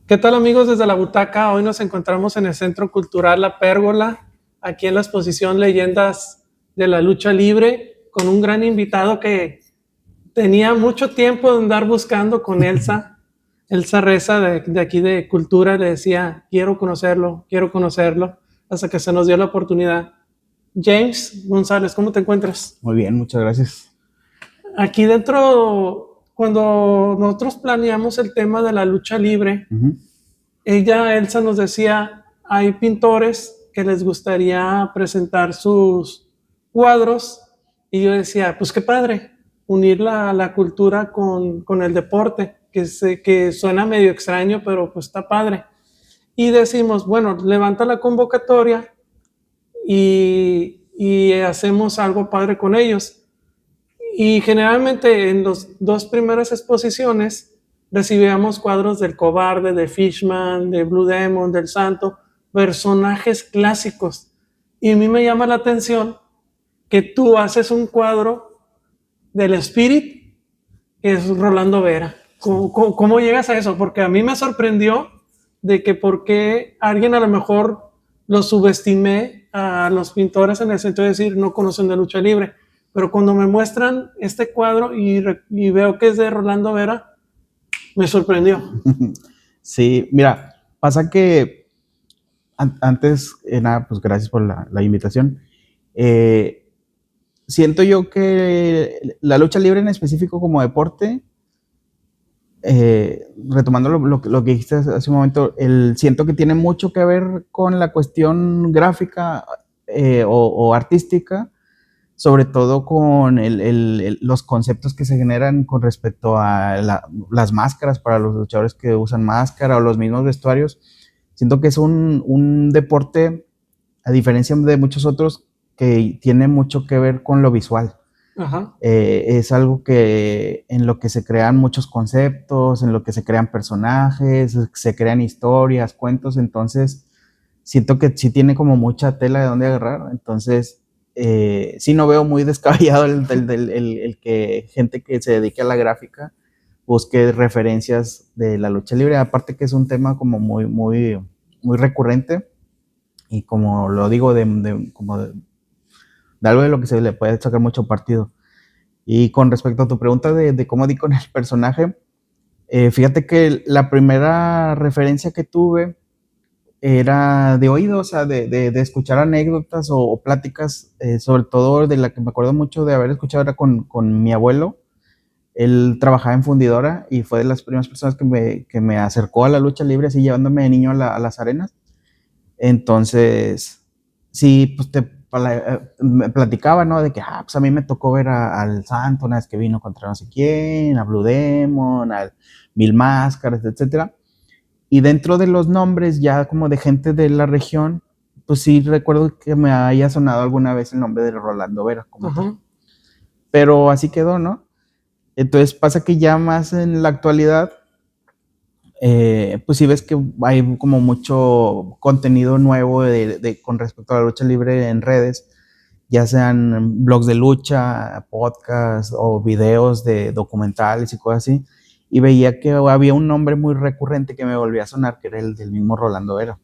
¿Qué tal, amigos? Desde la butaca, hoy nos encontramos en el Centro Cultural La Pérgola, aquí en la exposición Leyendas de la Lucha Libre, con un gran invitado que tenía mucho tiempo de andar buscando con Elsa. Elsa Reza de aquí de Cultura le decía, quiero conocerlo, hasta que se nos dio la oportunidad. James González, ¿cómo te encuentras? Muy bien, muchas gracias. Aquí dentro, cuando nosotros planeamos el tema de la lucha libre, Ujú. Elsa nos decía, hay pintores que les gustaría presentar sus cuadros y yo decía, pues qué padre, unir la cultura con el deporte, que suena medio extraño, pero pues está padre. Y decimos, bueno, levanta la convocatoria y hacemos algo padre con ellos. Y generalmente en las dos primeras exposiciones recibíamos cuadros del Cobarde, de Fishman, de Blue Demon, del Santo, personajes clásicos. Y a mí me llama la atención que tú haces un cuadro del Spirit, que es Rolando Vera. Sí. ¿Cómo llegas a eso? Porque a mí me sorprendió de que por qué alguien a lo mejor lo subestimé a los pintores en el sentido de decir no conocen de lucha libre. Pero cuando me muestran este cuadro y veo que es de Rolando Vera, me sorprendió. Sí, mira, pasa que antes, nada, pues gracias por la invitación. Eh, Siento yo que la lucha libre en específico como deporte, retomando lo que dijiste hace un momento, siento que tiene mucho que ver con la cuestión gráfica o artística, sobre todo con los conceptos que se generan con respecto a las máscaras para los luchadores que usan máscara o los mismos vestuarios. Siento que es un deporte, a diferencia de muchos otros, que tiene mucho que ver con lo visual. Ajá. Es algo que en lo que se crean muchos conceptos, en lo que se crean personajes, se crean historias, cuentos, entonces siento que sí tiene como mucha tela de dónde agarrar, entonces sí no veo muy descabellado el que gente que se dedique a la gráfica busque referencias de la lucha libre, aparte que es un tema como muy recurrente y como lo digo, de algo de lo que se le puede sacar mucho partido. Y con respecto a tu pregunta de cómo di con el personaje, fíjate que la primera referencia que tuve era de oído, o sea, de escuchar anécdotas o pláticas, sobre todo de la que me acuerdo mucho de haber escuchado era con mi abuelo. Él trabajaba en fundidora y fue de las primeras personas que me acercó a la lucha libre, así llevándome de niño a las arenas. Entonces, sí, pues me platicaba, ¿no? De que, pues a mí me tocó ver al Santo una vez que vino contra no sé quién, a Blue Demon, a Mil Máscaras, etcétera. Y dentro de los nombres ya como de gente de la región, pues sí recuerdo que me haya sonado alguna vez el nombre de Rolando Vera como tal. Ajá. Pero así quedó, ¿no? Entonces pasa que ya más en la actualidad, pues sí ves que hay como mucho contenido nuevo con respecto a la lucha libre en redes, ya sean blogs de lucha, podcasts o videos de documentales y cosas así, y veía que había un nombre muy recurrente que me volvía a sonar, que era el del mismo Rolando Vera.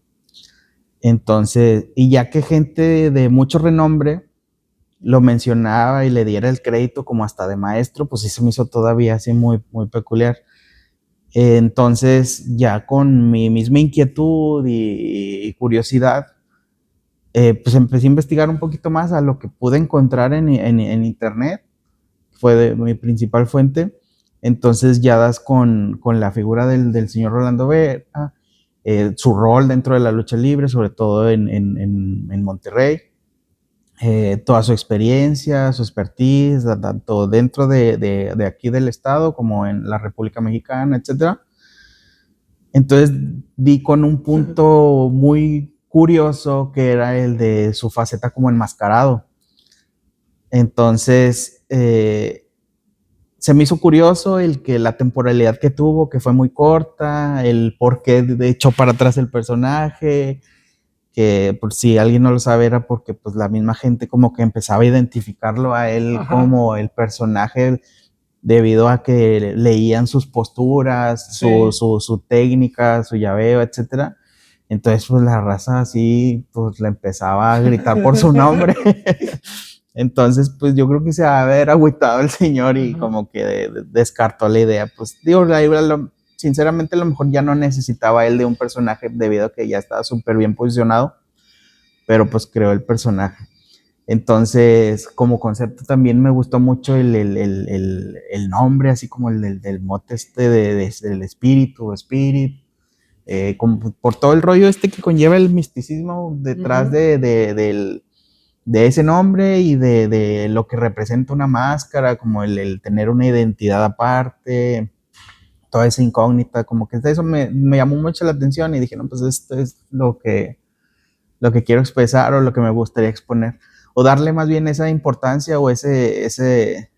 Entonces, y ya que gente de mucho renombre lo mencionaba y le diera el crédito como hasta de maestro, pues sí se me hizo todavía así muy peculiar. Entonces, ya con mi misma inquietud y curiosidad, pues empecé a investigar un poquito más a lo que pude encontrar en internet, fue mi principal fuente. Entonces ya das con la figura del señor Rolando Vera, su rol dentro de la lucha libre, sobre todo en Monterrey, toda su experiencia, su expertise, tanto dentro de aquí del estado como en la República Mexicana, etcétera. Entonces di con un punto muy curioso que era el de su faceta como enmascarado. Entonces, se me hizo curioso el que la temporalidad que tuvo, que fue muy corta, el por qué de hecho para atrás el personaje, que por si alguien no lo sabe era porque pues la misma gente como que empezaba a identificarlo a él Ajá. como el personaje debido a que leían sus posturas, Sí. su técnica, su llaveo, etcétera. Entonces, pues la raza así, pues le empezaba a gritar por su nombre. Entonces, pues yo creo que se va a haber agüitado el señor y Ajá. como que descartó la idea. Pues digo, sinceramente a lo mejor ya no necesitaba él de un personaje debido a que ya estaba súper bien posicionado, pero pues creó el personaje. Entonces, como concepto también me gustó mucho el nombre, así como del mote este del espíritu, spirit, como por todo el rollo este que conlleva el misticismo detrás Ujú. de ese nombre y de lo que representa una máscara, como el tener una identidad aparte, toda esa incógnita, como que eso me llamó mucho la atención y dije, no, pues esto es lo que quiero expresar o lo que me gustaría exponer, o darle más bien esa importancia o ese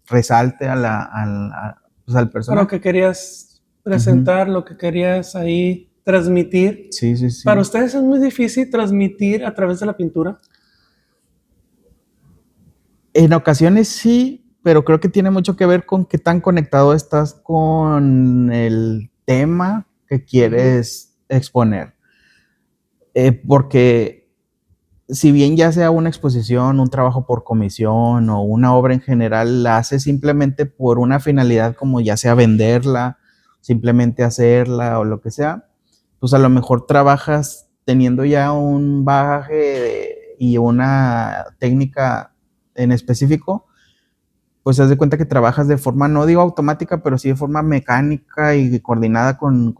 resalte pues al A lo personaje. que querías Ujú. presentar, lo que querías ahí transmitir. Sí, sí, ¿Para sí. ustedes es muy difícil transmitir a través de la pintura? En ocasiones sí, pero creo que tiene mucho que ver con qué tan conectado estás con el tema que Ujú. quieres exponer. Porque si bien ya sea una exposición, un trabajo por comisión o una obra en general, la haces simplemente por una finalidad como ya sea venderla, simplemente hacerla o lo que sea, pues a lo mejor trabajas teniendo ya un bagaje y una técnica en específico, pues haz de cuenta que trabajas de forma, no digo automática, pero sí de forma mecánica y coordinada con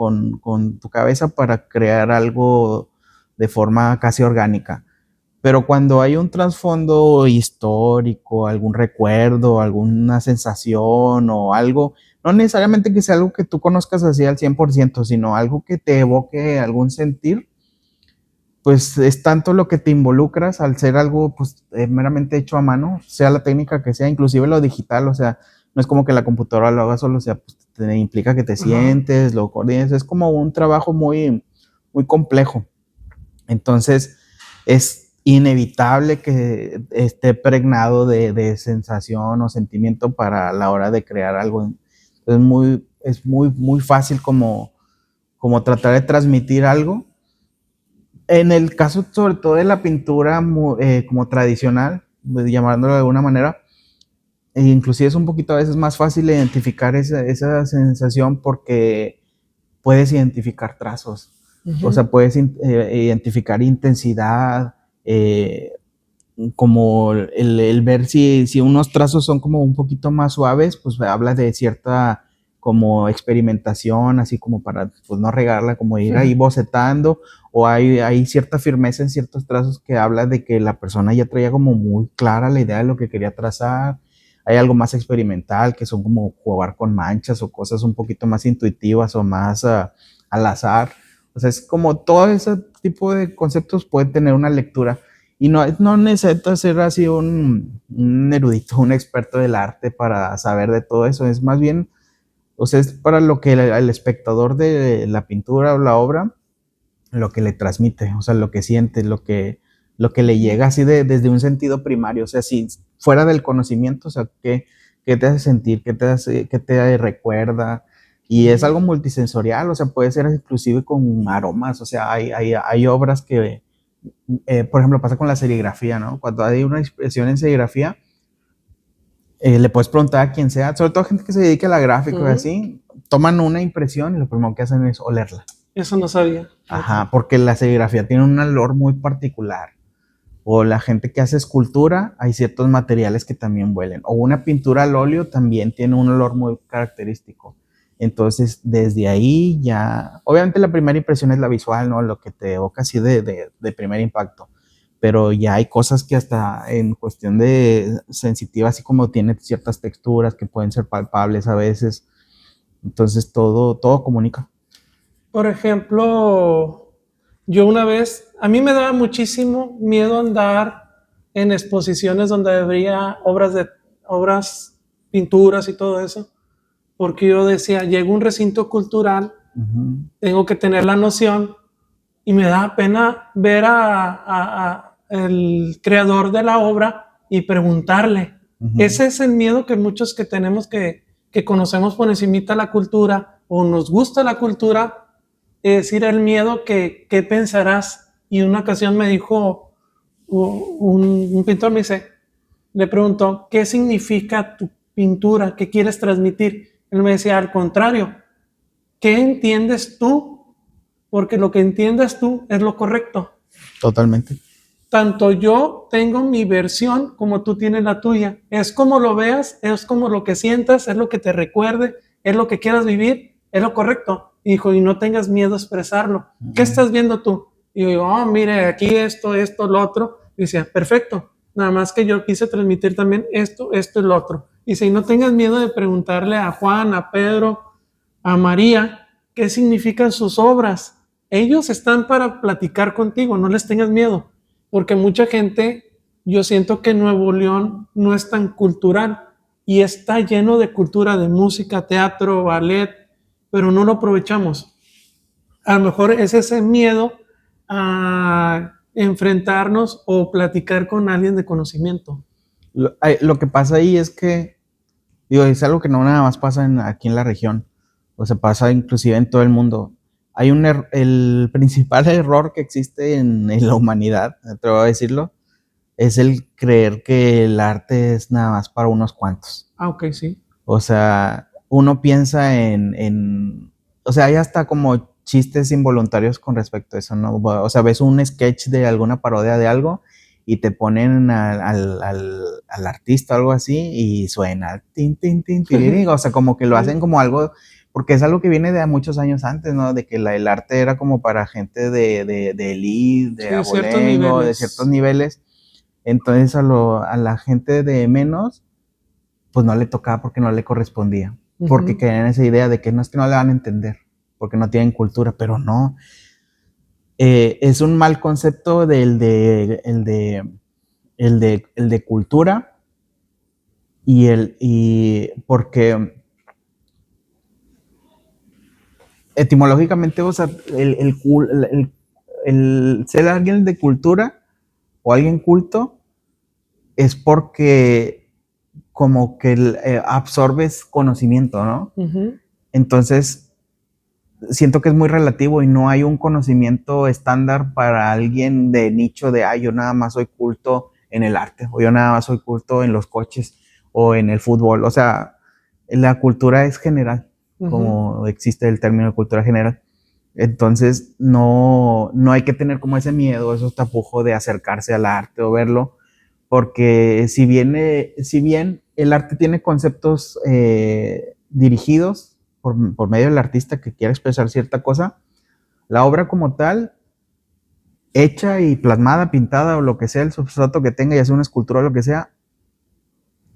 tu cabeza para crear algo de forma casi orgánica. Pero cuando hay un trasfondo histórico, algún recuerdo, alguna sensación o algo, no necesariamente que sea algo que tú conozcas así al 100%, sino algo que te evoque algún sentir, pues es tanto lo que te involucras al ser algo pues meramente hecho a mano, sea la técnica que sea, inclusive lo digital, o sea, no es como que la computadora lo haga solo, o sea, pues te implica que te Ajá. sientes, lo coordines, es como un trabajo muy complejo. Entonces, es inevitable que esté pregnado de sensación o sentimiento para la hora de crear algo. Es muy fácil como tratar de transmitir algo. En el caso sobre todo de la pintura como tradicional, llamándolo de alguna manera, e inclusive es un poquito a veces más fácil identificar esa sensación porque puedes identificar trazos, o Ujú. sea, puedes identificar intensidad, eh, como el ver si unos trazos son como un poquito más suaves, pues habla de cierta como experimentación, así como para pues no regarla, como ir ahí bocetando, o hay cierta firmeza en ciertos trazos que habla de que la persona ya traía como muy clara la idea de lo que quería trazar. Hay algo más experimental, que son como jugar con manchas o cosas un poquito más intuitivas o más al azar. O sea, es como todo ese tipo de conceptos puede tener una lectura y no necesitas ser así un erudito, un experto del arte para saber de todo eso. Es más bien, o sea, es para lo que el espectador de la pintura o la obra, lo que le transmite, o sea, lo que siente, lo que le llega así desde un sentido primario. O sea, si fuera del conocimiento, o sea, ¿qué te hace sentir? ¿Qué te recuerda? Y es Ujú. algo multisensorial, o sea, puede ser inclusive con aromas, o sea, hay obras que por ejemplo, pasa con la serigrafía, ¿no? Cuando hay una expresión en serigrafía, le puedes preguntar a quien sea, sobre todo gente que se dedica a la gráfica y Ujú. así, toman una impresión y lo primero que hacen es olerla. Eso no sabía, fíjate. Ajá, porque la serigrafía tiene un olor muy particular. O la gente que hace escultura, hay ciertos materiales que también huelen. O una pintura al óleo también tiene un olor muy característico. Entonces, desde ahí ya, obviamente la primera impresión es la visual, ¿no? Lo que te evoca así de primer impacto. Pero ya hay cosas que hasta en cuestión de sensitiva, así como tiene ciertas texturas que pueden ser palpables a veces. Entonces, todo comunica. Por ejemplo, yo una vez, a mí me daba muchísimo miedo andar en exposiciones donde habría obras, pinturas y todo eso, porque yo decía, llego a un recinto cultural, Ujú. tengo que tener la noción y me da pena ver a el creador de la obra y preguntarle. Ese es el miedo que muchos que tenemos que conocemos por encimita la cultura o nos gusta la cultura, es decir, el miedo que pensarás. Y una ocasión me dijo un pintor, me dice, le preguntó, ¿qué significa tu pintura? ¿Qué quieres transmitir? Él me decía, al contrario, ¿qué entiendes tú? Porque lo que entiendes tú es lo correcto. Totalmente. Tanto yo tengo mi versión como tú tienes la tuya. Es como lo veas, es como lo que sientas, es lo que te recuerde, es lo que quieras vivir, es lo correcto. Y dijo, y no tengas miedo a expresarlo. ¿Qué estás viendo tú? Y yo digo, oh, mire, aquí esto, lo otro. Y decía, perfecto. Nada más que yo quise transmitir también esto y lo otro. Y si no tengas miedo de preguntarle a Juan, a Pedro, a María, qué significan sus obras. Ellos están para platicar contigo, no les tengas miedo. Porque mucha gente, yo siento que Nuevo León no es tan cultural y está lleno de cultura, de música, teatro, ballet, pero no lo aprovechamos. A lo mejor es ese miedo a enfrentarnos o platicar con alguien de conocimiento. Lo que pasa ahí es que, digo, es algo que no nada más pasa aquí en la región, o se pasa inclusive en todo el mundo. Hay el principal error que existe en la humanidad, me atrevo a decirlo, es el creer que el arte es nada más para unos cuantos. Ah, ok, sí. O sea, uno piensa o sea, hay hasta como chistes involuntarios con respecto a eso, ¿no? O sea, ves un sketch de alguna parodia de algo y te ponen al artista o algo así y suena tin, tin, tin, tin, o sea, como que lo hacen como algo, porque es algo que viene de muchos años antes, ¿no? De que el arte era como para gente de elite, de Sí, abolengo, de ciertos niveles. Entonces a la gente de menos, pues no le tocaba porque no le correspondía, porque querían esa idea de que no es que no le van a entender, porque no tienen cultura, pero no. Es un mal concepto el de cultura y porque etimológicamente, o sea, el ser alguien de cultura o alguien culto es porque como que absorbes conocimiento, ¿no? Entonces, siento que es muy relativo y no hay un conocimiento estándar para alguien de nicho de, yo nada más soy culto en el arte, o yo nada más soy culto en los coches, o en el fútbol. O sea, la cultura es general, como existe el término de cultura general. Entonces, no hay que tener como ese miedo, esos tapujos de acercarse al arte o verlo, porque si bien el arte tiene conceptos dirigidos por medio del artista que quiere expresar cierta cosa, la obra como tal, hecha y plasmada, pintada o lo que sea, el substrato que tenga, ya sea una escultura o lo que sea,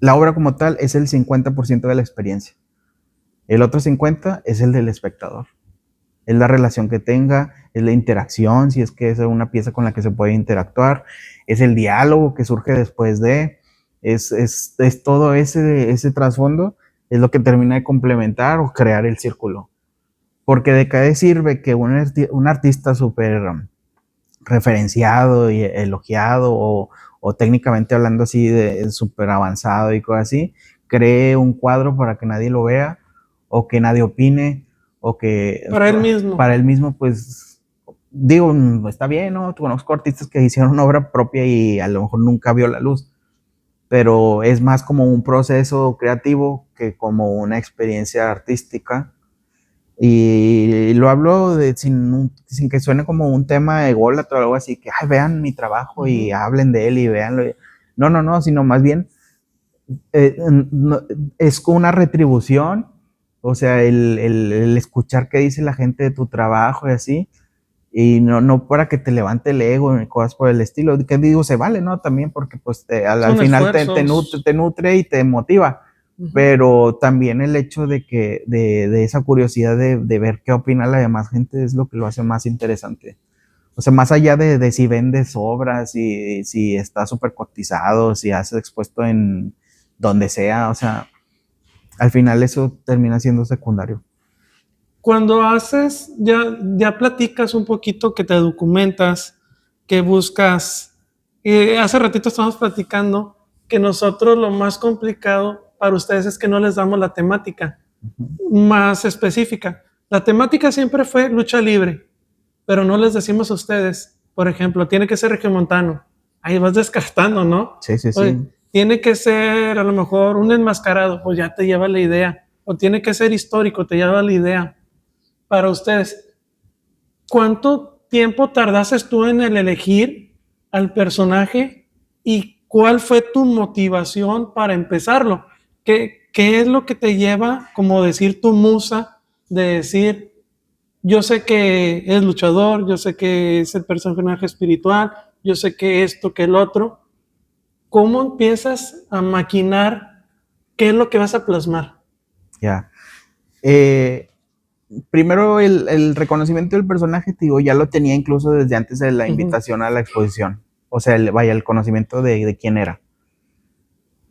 la obra como tal es el 50% de la experiencia. El otro 50% es el del espectador. Es la relación que tenga, es la interacción, si es que es una pieza con la que se puede interactuar, es el diálogo que surge después es todo ese trasfondo, es lo que termina de complementar o crear el círculo. Porque de qué sirve que un artista súper referenciado y elogiado o técnicamente hablando así de súper avanzado y cosas así, cree un cuadro para que nadie lo vea o que nadie opine o que para él mismo, pues digo, está bien, ¿no? Conozco artistas que hicieron una obra propia y a lo mejor nunca vio la luz, pero es más como un proceso creativo que como una experiencia artística. Y lo hablo sin que suene como un tema ególatra o algo así, que vean mi trabajo y hablen de él y veanlo. No, sino más bien es una retribución, o sea, el escuchar qué dice la gente de tu trabajo y así, y no para que te levante el ego y cosas por el estilo, que digo, se vale, ¿no? También porque pues al final te nutre y te motiva. Pero también el hecho de que de esa curiosidad de ver qué opina la demás gente es lo que lo hace más interesante. O sea, más allá de si vendes obras, si está súper cotizado, si has expuesto en donde sea, o sea, al final eso termina siendo secundario. Cuando haces, ya platicas un poquito, que te documentas, que buscas. Hace ratito estábamos platicando que nosotros lo más complicado para ustedes es que no les damos la temática Ujú. más específica. La temática siempre fue lucha libre, pero no les decimos a ustedes, por ejemplo, tiene que ser regiomontano. Ahí vas descartando, ¿no? Sí, sí, Oye, sí. tiene que ser a lo mejor un enmascarado, pues ya te lleva la idea. O tiene que ser histórico, te lleva la idea. Para ustedes, ¿cuánto tiempo tardaste tú en el elegir al personaje y cuál fue tu motivación para empezarlo? ¿Qué es lo que te lleva, como decir tu musa, de decir, yo sé que es luchador, yo sé que es el personaje espiritual, yo sé que esto, que el otro? ¿Cómo empiezas a maquinar qué es lo que vas a plasmar? Ya. Eh, Primero el reconocimiento del personaje, te digo, ya lo tenía incluso desde antes de la Ujú. invitación a la exposición. O sea, vaya, el conocimiento de quién era.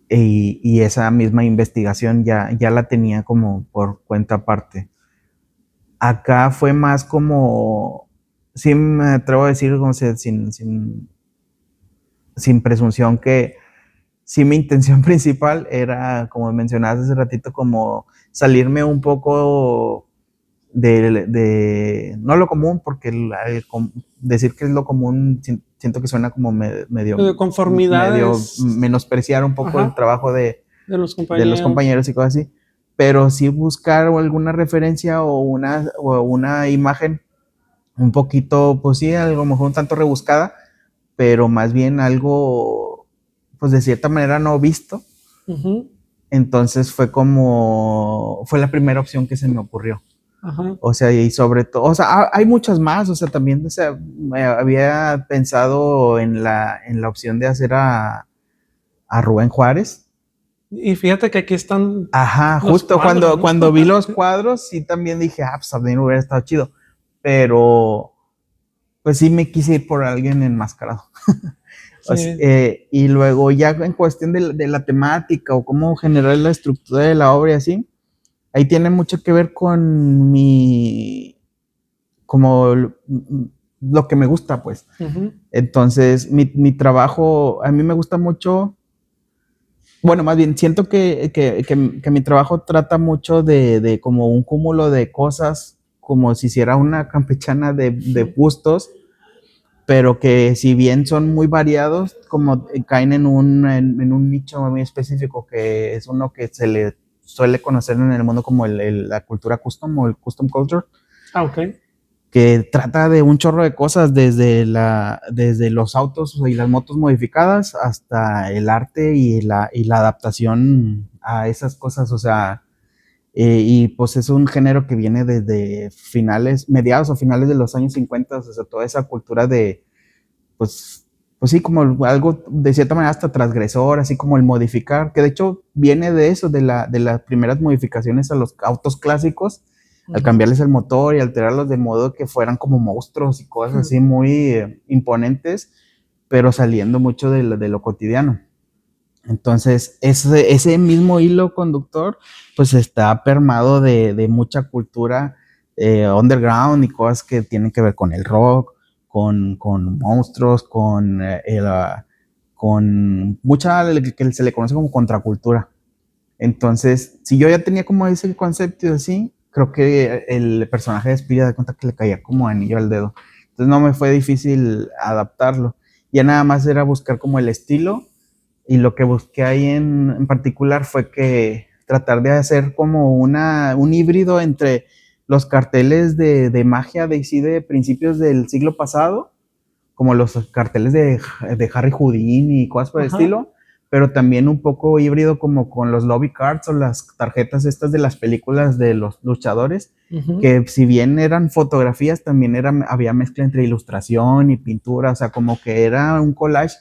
Y esa misma investigación ya la tenía como por cuenta aparte. Acá fue más como, sí me atrevo a decir, como sin presunción, que sí mi intención principal era, como mencionabas hace ratito, como salirme un poco no lo común, porque decir que es lo común siento que suena como De medio conformidades, menospreciar un poco el ajá, trabajo de los de los compañeros. compañeros y cosas así, pero sí buscar alguna referencia o una imagen un poquito, pues sí, a lo mejor un tanto rebuscada, pero más bien algo, pues de cierta manera no visto. Ujú, Entonces fue la primera opción que se me ocurrió. ajá. O sea, y sobre todo, o sea, hay muchas más, o sea, también, o sea, me había pensado en la opción de hacer a Rubén Juárez. Y fíjate que aquí están Ajá, los justo cuadros, ¿no? cuando vi los cuadros, sí también dije, pues también hubiera estado chido, pero pues sí me quise ir por alguien enmascarado. Sí. Y luego ya en cuestión de la temática o cómo generar la estructura de la obra y así, ahí tiene mucho que ver con como lo que me gusta, pues. Ujú, Entonces, mi trabajo, a mí me gusta mucho, bueno, más bien, siento que mi trabajo trata mucho de como un cúmulo de cosas, como si hiciera una campechana de ujú, gustos, pero que si bien son muy variados, como caen en un nicho muy específico, que es uno que se le suele conocer en el mundo como la cultura custom o el custom culture, ah, ok. que trata de un chorro de cosas, desde los autos y las motos modificadas hasta el arte y la adaptación a esas cosas, o sea, y pues es un género que viene desde mediados o finales de los años 50, o sea, toda esa cultura pues, pues sí, como algo de cierta manera hasta transgresor, así como el modificar, que de hecho viene de eso, de las primeras modificaciones a los autos clásicos, al Ujú, cambiarles el motor y alterarlos de modo que fueran como monstruos y cosas así muy imponentes, pero saliendo mucho de lo cotidiano. Entonces, ese mismo hilo conductor, pues está permado de mucha cultura underground y cosas que tienen que ver con el rock, con monstruos, con mucha que se le conoce como contracultura. Entonces, si yo ya tenía como ese concepto y así, creo que el personaje de Spirit de cuenta que le caía como anillo al dedo. Entonces no me fue difícil adaptarlo. Ya nada más era buscar como el estilo y lo que busqué ahí en particular fue que tratar de hacer como un híbrido entre los carteles de magia de sí de principios del siglo pasado, como los carteles de Harry Houdini y cosas por el ajá. estilo, pero también un poco híbrido como con los lobby cards o las tarjetas estas de las películas de los luchadores, Ujú, que si bien eran fotografías, también había mezcla entre ilustración y pintura, o sea, como que era un collage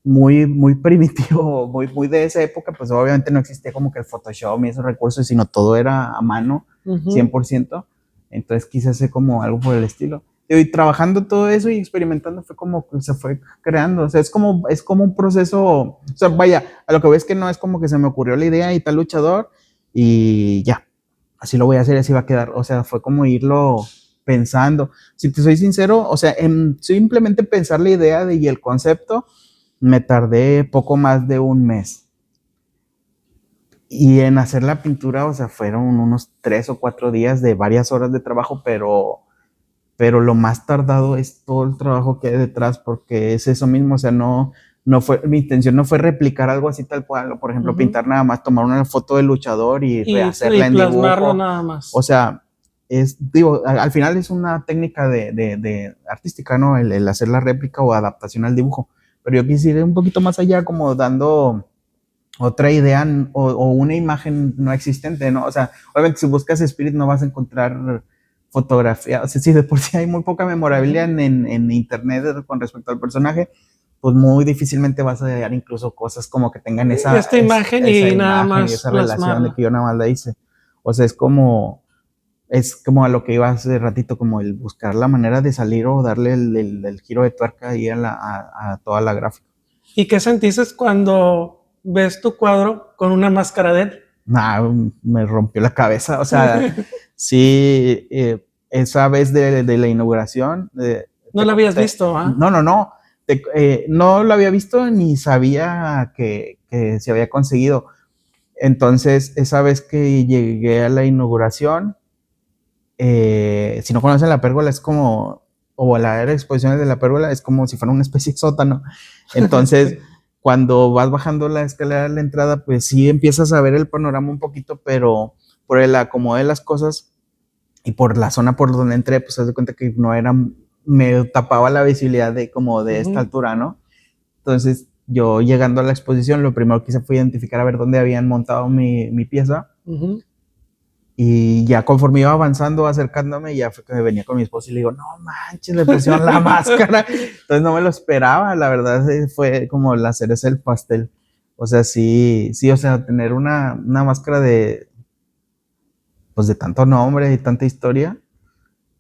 muy, muy primitivo, muy, muy de esa época, pues obviamente no existía como que el Photoshop y esos recursos, sino todo era a mano, ujú. 100%. Entonces quise hacer como algo por el estilo. Y trabajando todo eso y experimentando fue como que se fue creando, o sea, es como un proceso, o sea, vaya, a lo que ves que no es como que se me ocurrió la idea y tal luchador y ya, así lo voy a hacer, así va a quedar, o sea, fue como irlo pensando. Si te soy sincero, o sea, simplemente pensar la idea y el concepto, me tardé poco más de un mes. Y en hacer la pintura, o sea, fueron unos 3 o 4 días de varias horas de trabajo, pero lo más tardado es todo el trabajo que hay detrás, porque es eso mismo, o sea, no fue, mi intención no fue replicar algo así tal cual, o por ejemplo, pintar nada más, tomar una foto del luchador y rehacerla en plasmarlo dibujo. nada más. O sea, digo, al final es una técnica de artística, ¿no? El hacer la réplica o adaptación al dibujo. Pero yo quisiera ir un poquito más allá, como dando otra idea o una imagen no existente, ¿no? O sea, obviamente si buscas Spirit no vas a encontrar fotografía, o sea, si de por sí hay muy poca memorabilidad en internet con respecto al personaje, pues muy difícilmente vas a hallar incluso cosas como que tengan esa imagen y nada más y esa relación de plasmarla. que yo nada más la hice. O sea, es como a lo que iba hace ratito, como el buscar la manera de salir o darle el giro de tuerca ahí a toda la gráfica. ¿Y qué sentiste cuando ves tu cuadro con una máscara de él? Nah, me rompió la cabeza. O sea, sí, esa vez de la inauguración. ¿No lo habías visto? No, no, no. No lo había visto ni sabía que se había conseguido. Entonces, esa vez que llegué a la inauguración, si no conocen la pérgola, es como, o la era de exposiciones de la pérgola, es como si fuera una especie de sótano. Entonces, cuando vas bajando la escalera de la entrada, pues sí empiezas a ver el panorama un poquito, pero por el acomodo de las cosas y por la zona por donde entré, pues te das cuenta que no era, me tapaba la visibilidad de como de esta altura, ¿no? Entonces, yo llegando a la exposición, lo primero que hice fue identificar a ver dónde habían montado mi pieza. Y ya conforme iba avanzando, acercándome, ya fue que me venía con mi esposo y le digo, no manches, le pusieron la máscara. Entonces no me lo esperaba, la verdad fue como la cereza del pastel. O sea, sí, o sea, tener una máscara pues de tanto nombre y tanta historia,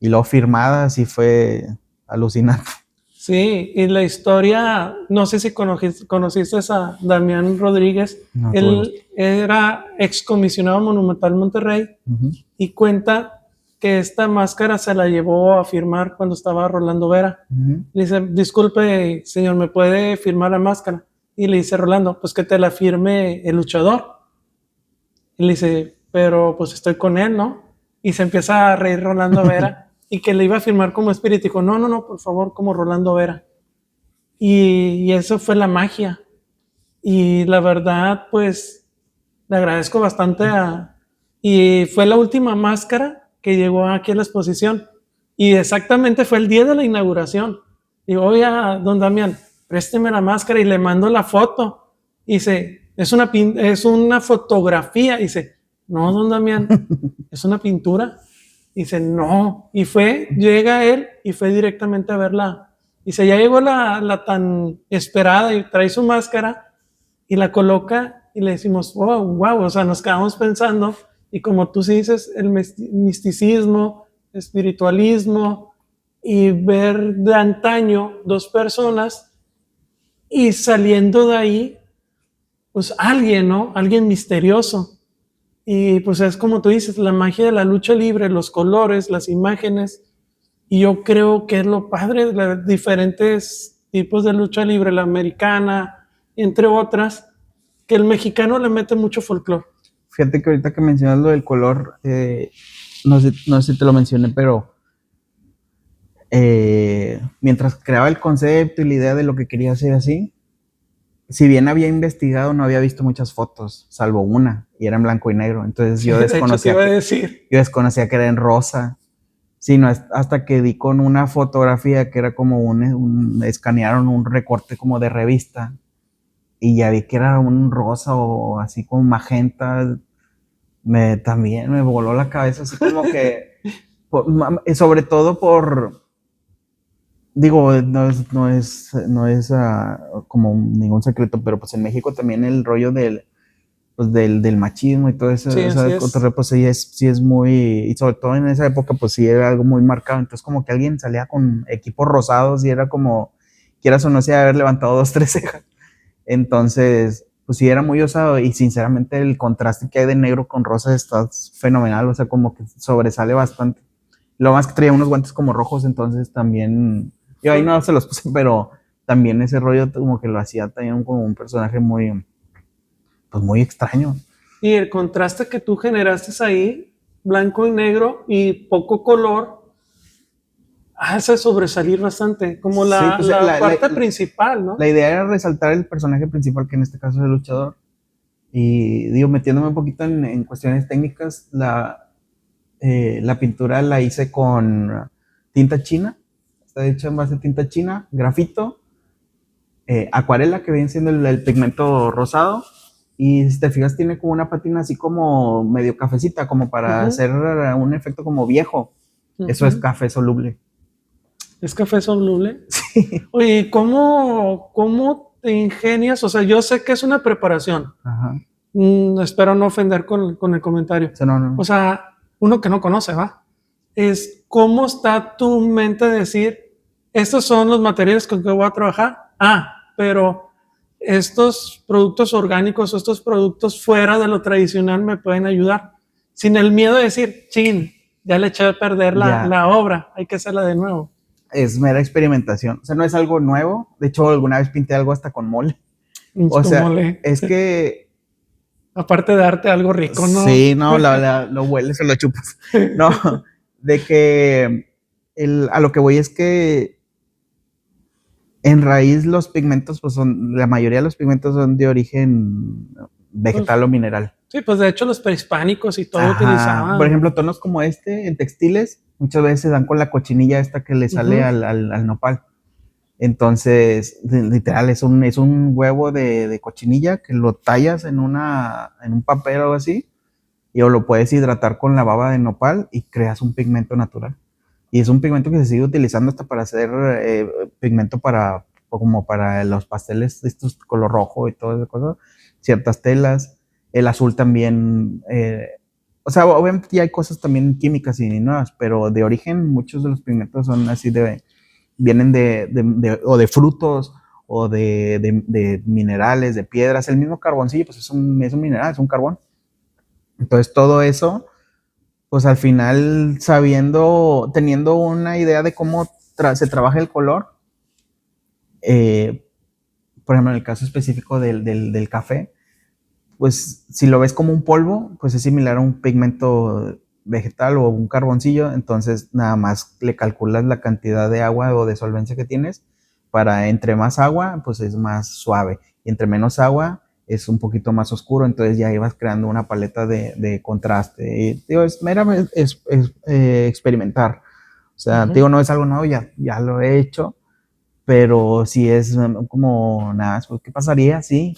y luego firmada, sí fue alucinante. Sí, y la historia, no sé si conociste a Damián Rodríguez, No, él era excomisionado monumental Monterrey y cuenta que esta máscara se la llevó a firmar cuando estaba Rolando Vera. Le dice, disculpe, señor, ¿me puede firmar la máscara? Y le dice Rolando, pues que te la firme el luchador. Y le dice, pero pues estoy con él, ¿no? Y se empieza a reír Rolando Vera y que le iba a firmar como Spirit. Dijo, no, por favor, como Rolando Vera. Y eso fue la magia. Y la verdad, pues, le agradezco bastante Y fue la última máscara que llegó aquí a la exposición. Y exactamente fue el día de la inauguración. Digo, oye, don Damián, présteme la máscara y le mando la foto. Y dice, es una fotografía. Y dice, no, don Damián, es una pintura. Y dice, no. Y llega él y fue directamente a verla. Dice, ya llegó la tan esperada y trae su máscara y la coloca y le decimos, wow, o sea, nos quedamos pensando. Y como tú sí dices, el misticismo, espiritualismo y ver de antaño dos personas y saliendo de ahí, pues alguien, ¿no? Alguien misterioso. Y pues es como tú dices, la magia de la lucha libre, los colores, las imágenes. Y yo creo que es lo padre de los diferentes tipos de lucha libre, la americana, entre otras, que el mexicano le mete mucho folclore. Fíjate que ahorita que mencionas lo del color, no sé si te lo mencioné, pero mientras creaba el concepto y la idea de lo que quería hacer así, si bien había investigado, no había visto muchas fotos, salvo una, y era en blanco y negro. Entonces yo desconocía, yo desconocía que era en rosa. Sino hasta que di con una fotografía que era como escanearon un recorte como de revista y ya vi que era un rosa o así como magenta. También me voló la cabeza así como que, sobre todo digo, no es como ningún secreto, pero pues en México también el rollo del machismo y todo eso, sí, pues sí es muy, y sobre todo en esa época, pues sí era algo muy marcado. Entonces, como que alguien salía con equipos rosados y era como, quieras o no sea, haber levantado 2, 3 cejas. Entonces, pues sí era muy osado y sinceramente el contraste que hay de negro con rosa está fenomenal, o sea, como que sobresale bastante. Lo más que traía unos guantes como rojos, entonces también, yo ahí no se los puse, pero también ese rollo como que lo hacía también como un personaje muy, pues muy extraño. Y el contraste que tú generaste ahí, blanco y negro y poco color, hace sobresalir bastante, como Sí, pues la parte principal, ¿no? la idea era resaltar el personaje principal, que en este caso es el luchador. Y digo, metiéndome un poquito en cuestiones técnicas, la pintura la hice con tinta china, está hecha en base a tinta china, grafito, acuarela, que viene siendo el pigmento rosado, y si te fijas tiene como una patina así como medio cafecita, como para Ujú, hacer un efecto como viejo. Eso es ujú. café soluble. Es café soluble. Oye, ¿cómo te ingenias? O sea, yo sé que es una preparación. Ajá. Espero no ofender con el comentario. O sea, no, O no. sea, uno que no conoce, ¿va? Es cómo está tu mente de decir, estos son los materiales con que voy a trabajar. Ah, pero estos productos orgánicos o estos productos fuera de lo tradicional me pueden ayudar. Sin el miedo de decir, chin, ya le eché a perder Ya, la obra, hay que hacerla de nuevo. es mera experimentación. O sea, no es algo nuevo. De hecho, alguna vez pinté algo hasta con mole. O Como sea, le, es que aparte de darte algo rico, ¿no? sí, no, lo hueles o lo chupas. No, de que a lo que voy es que en raíz los pigmentos, pues son, la mayoría de los pigmentos son de origen Pues, vegetal o mineral. sí, pues de hecho los prehispánicos y todo Ajá. Por utilizaban. ejemplo, tonos como este en textiles muchas veces se dan con la cochinilla esta que le sale Ujú. al nopal. Entonces, literal, es un huevo de cochinilla que lo tallas en un papel o algo así, y o lo puedes hidratar con la baba de nopal y creas un pigmento natural. Y es un pigmento que se sigue utilizando hasta para hacer pigmento como para los pasteles, estos color rojo y todas esas cosas, ciertas telas, el azul también, o sea, obviamente ya hay cosas también químicas y nuevas, pero de origen muchos de los pigmentos son así vienen o de frutos o de minerales, de piedras, el mismo carboncillo, pues es un mineral, es un carbón. Entonces todo eso, pues al final teniendo una idea de cómo se trabaja el color, eh, por ejemplo en el caso específico del café, pues si lo ves como un polvo, pues es similar a un pigmento vegetal o un carboncillo, entonces nada más le calculas la cantidad de agua o de solvencia que tienes para entre más agua, pues es más suave, y entre menos agua es un poquito más oscuro, entonces ya ibas creando una paleta de contraste. Y, digo, es meramente experimentar. O sea, Ujú. digo, no es algo nuevo, ya lo he hecho, pero sí es como, nada, pues, ¿qué pasaría? Sí,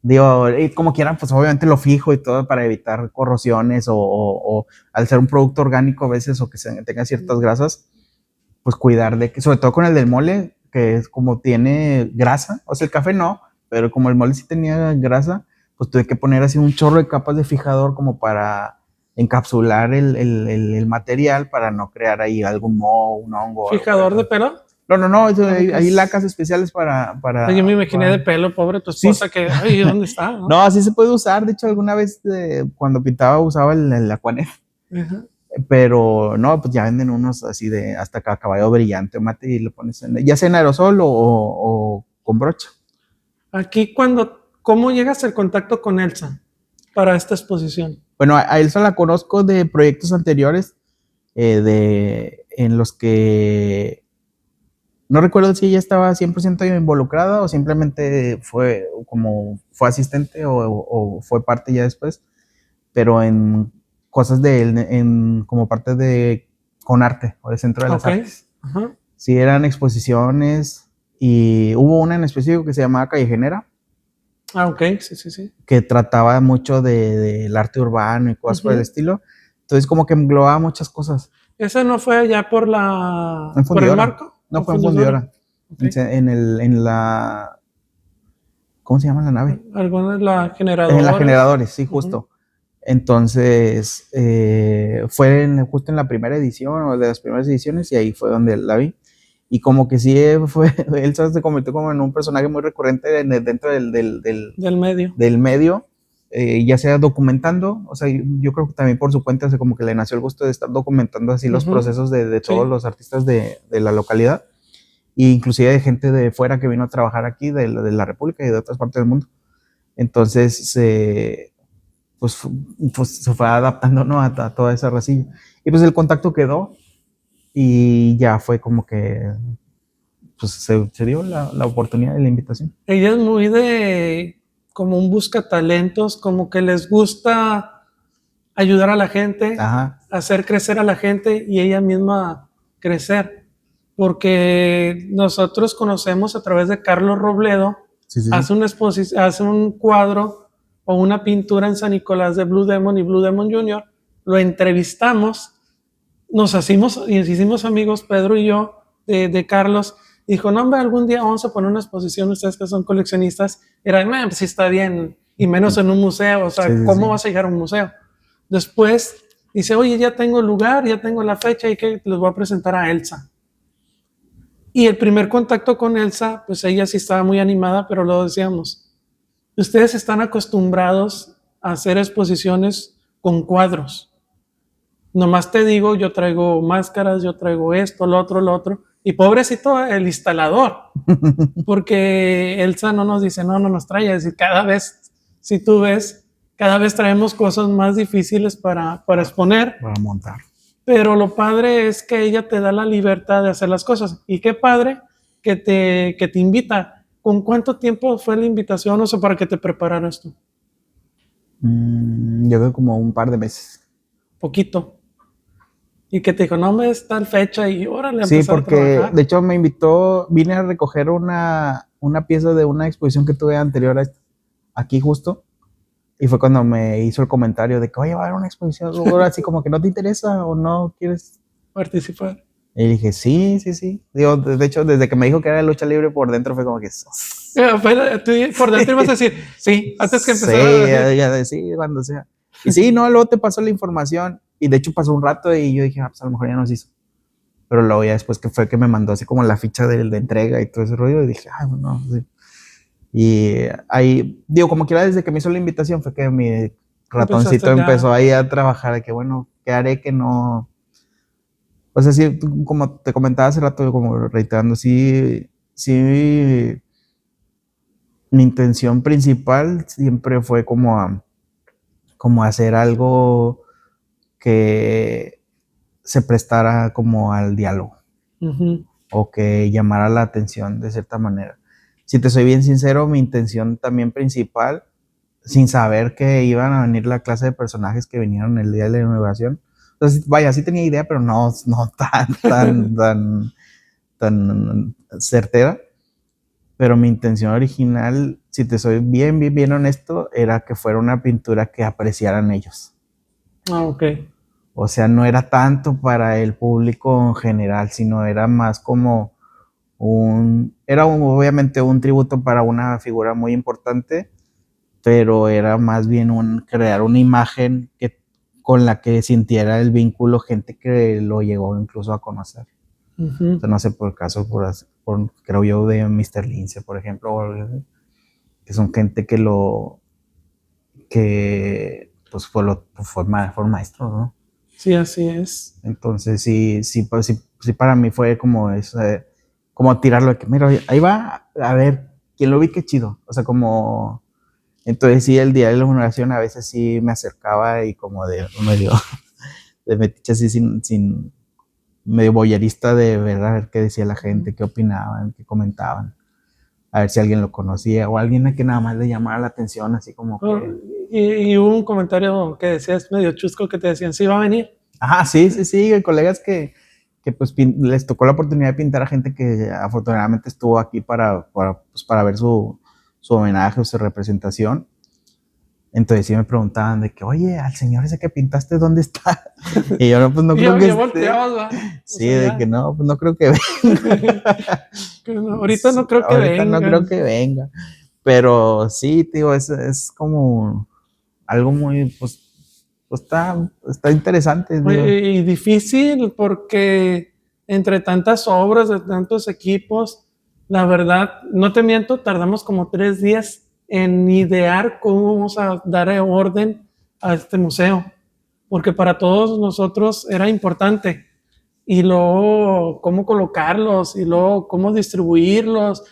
digo, y como quieran, pues obviamente lo fijo y todo para evitar corrosiones o al ser un producto orgánico a veces o que tenga ciertas grasas, pues cuidar de que, sobre todo con el del mole, que es como tiene grasa, o sea, el café no, pero como el mole sí tenía grasa, pues tuve que poner así un chorro de capas de fijador como para encapsular el material para no crear ahí algún moho, un hongo o algo por Fijador de eso. pelo. No, No, que hay es. lacas especiales Ay, yo me imaginé de pelo, pobre tu sí, esposa, que, ay, ¿dónde está? ¿No? no, así se puede usar. De hecho, alguna vez cuando pintaba usaba el Aquanet, Ajá. pero no, pues ya venden unos así de hasta caballo brillante mate y lo pones ya sea en aerosol o con brocha. Aquí ¿cómo llegas al contacto con Elsa para esta exposición? Bueno, a Elsa la conozco de proyectos anteriores en los que no recuerdo si ella estaba 100% involucrada o simplemente fue asistente o fue parte ya después, pero en cosas como parte de Conarte o de Centro de las Ok. Artes. Ajá. Sí, eran exposiciones y hubo una en específico que se llamaba Callejenera, Ah, ok, sí, sí, sí. que trataba mucho del arte urbano y cosas por el Ujú. estilo. Entonces como que englobaba muchas cosas. ¿Esa no fue allá En por el Fundidora, marco? no ¿O fue en fundidora? Fundidora, Ok. en la, ¿cómo se llama la nave? Algunas las En la generadoras. Generadores, sí, Ujú. justo. Entonces, fue justo en la primera edición o de las primeras ediciones y ahí fue donde la vi. Y como que sí Elsa se convirtió como en un personaje muy recurrente dentro Del medio. del medio, ya sea documentando, o sea, yo creo que también por su cuenta, como que le nació el gusto de estar documentando así los Ujú. procesos de todos Sí. los artistas de la localidad. e inclusive de gente de fuera que vino a trabajar aquí, de la República y de otras partes del mundo. Entonces, pues, pues se fue adaptando, ¿no? A toda esa racilla. Y pues el contacto quedó y ya fue como que pues se dio la oportunidad de la invitación. Ella es muy de como un buscatalentos, como que les gusta ayudar a la gente, Ajá. hacer crecer a la gente y ella misma crecer. Porque nosotros conocemos a través de Carlos Robledo, Sí, sí, hace sí. una hace un cuadro o una pintura en San Nicolás de Blue Demon y Blue Demon Jr., lo entrevistamos, nos hicimos amigos, Pedro y yo, de Carlos. Dijo, no, hombre, algún día vamos a poner una exposición, ustedes que son coleccionistas. Era, pues sí está bien, y menos en un museo, o Sí, sea, sí, ¿cómo sí. vas a llegar a un museo? Después dice, oye, ya tengo el lugar, ya tengo la fecha y que les voy a presentar a Elsa. Y el primer contacto con Elsa, pues ella sí estaba muy animada, pero lo decíamos, ustedes están acostumbrados a hacer exposiciones con cuadros. Nomás te digo, yo traigo máscaras, yo traigo esto, lo otro. Y pobrecito el instalador, porque Elsa no nos dice, no nos trae. Es decir, cada vez, si tú ves, cada vez traemos cosas más difíciles para exponer. Para montar. Pero lo padre es que ella te da la libertad de hacer las cosas. Y qué padre que te invita. ¿Con cuánto tiempo fue la invitación, o sea, para que te prepararas tú? Yo creo como un par de meses. Poquito. Y que te dijo, no me es tal fecha y órale, a Sí, empezar a porque trabajar. de hecho me invitó, vine a recoger una pieza de una exposición que tuve anterior a esta, aquí justo, y fue cuando me hizo el comentario de que, oye, va a haber una exposición, ahora así como que no te interesa o no quieres. Participar. Y dije, sí, sí, sí. Digo, de hecho, desde que me dijo que era de lucha libre por dentro fue como que... Tú por dentro ibas a decir, sí, antes que Sí, empezara a decir. sí, cuando sea. Y sí, no, luego te pasó la información y de hecho pasó un rato y yo dije, pues a lo mejor ya nos hizo. Pero luego ya después que fue que me mandó así como la ficha de entrega y todo ese rollo y dije, bueno, sí. Y ahí, digo, como quiera, desde que me hizo la invitación fue que mi ratoncito Empezaste empezó ya. ahí a trabajar, de que bueno, ¿qué haré que no? O sea, sí, como te comentaba hace rato, como reiterando, sí, sí, mi intención principal siempre fue como hacer algo que se prestara como al diálogo Uh-huh. o que llamara la atención de cierta manera. Si te soy bien sincero, mi intención también principal, sin saber que iban a venir la clase de personajes que vinieron el día de la inauguración, entonces, vaya, sí tenía idea, pero no tan certera. Pero mi intención original, si te soy bien honesto, era que fuera una pintura que apreciaran ellos. Ah, ok. O sea, no era tanto para el público en general, sino era más como obviamente un tributo para una figura muy importante, pero era más bien crear una imagen con la que sintiera el vínculo gente que lo llegó incluso a conocer. Uh-huh. O sea, no sé, por caso, creo yo, de Mr. Lince, por ejemplo, que son gente que pues fue maestro, ¿no? Sí, así es. Entonces sí para mí fue como eso, como tirarlo de que, mira, ahí va, a ver, quien lo vi, qué chido. O sea, como, entonces sí, el día de la inauguración a veces sí me acercaba y como de medio, de metiche así sin medio boyerista de ver a ver qué decía la gente, qué opinaban, qué comentaban. A ver si alguien lo conocía o alguien a que nada más le llamara la atención, así como Oh, que... y hubo un comentario que decías medio chusco que te decían, sí va a venir. Ajá, sí, colegas que pues les tocó la oportunidad de pintar a gente que afortunadamente estuvo aquí para ver su homenaje o su representación. Entonces sí me preguntaban de que, oye, al señor ese que pintaste, ¿dónde está? Y yo, no, pues no Y creo ya, que ya esté. volteabas, ¿va? O Sí, sea, de que ya. no, pues no creo que venga. Que no, ahorita no creo que Ahorita no venga. creo que venga. Pero sí, tío, es como algo muy, pues está interesante, digo. Y difícil porque entre tantas obras de tantos equipos, la verdad, no te miento, tardamos como 3 días en idear cómo vamos a dar orden a este museo, porque para todos nosotros era importante. y luego cómo colocarlos, y luego cómo distribuirlos,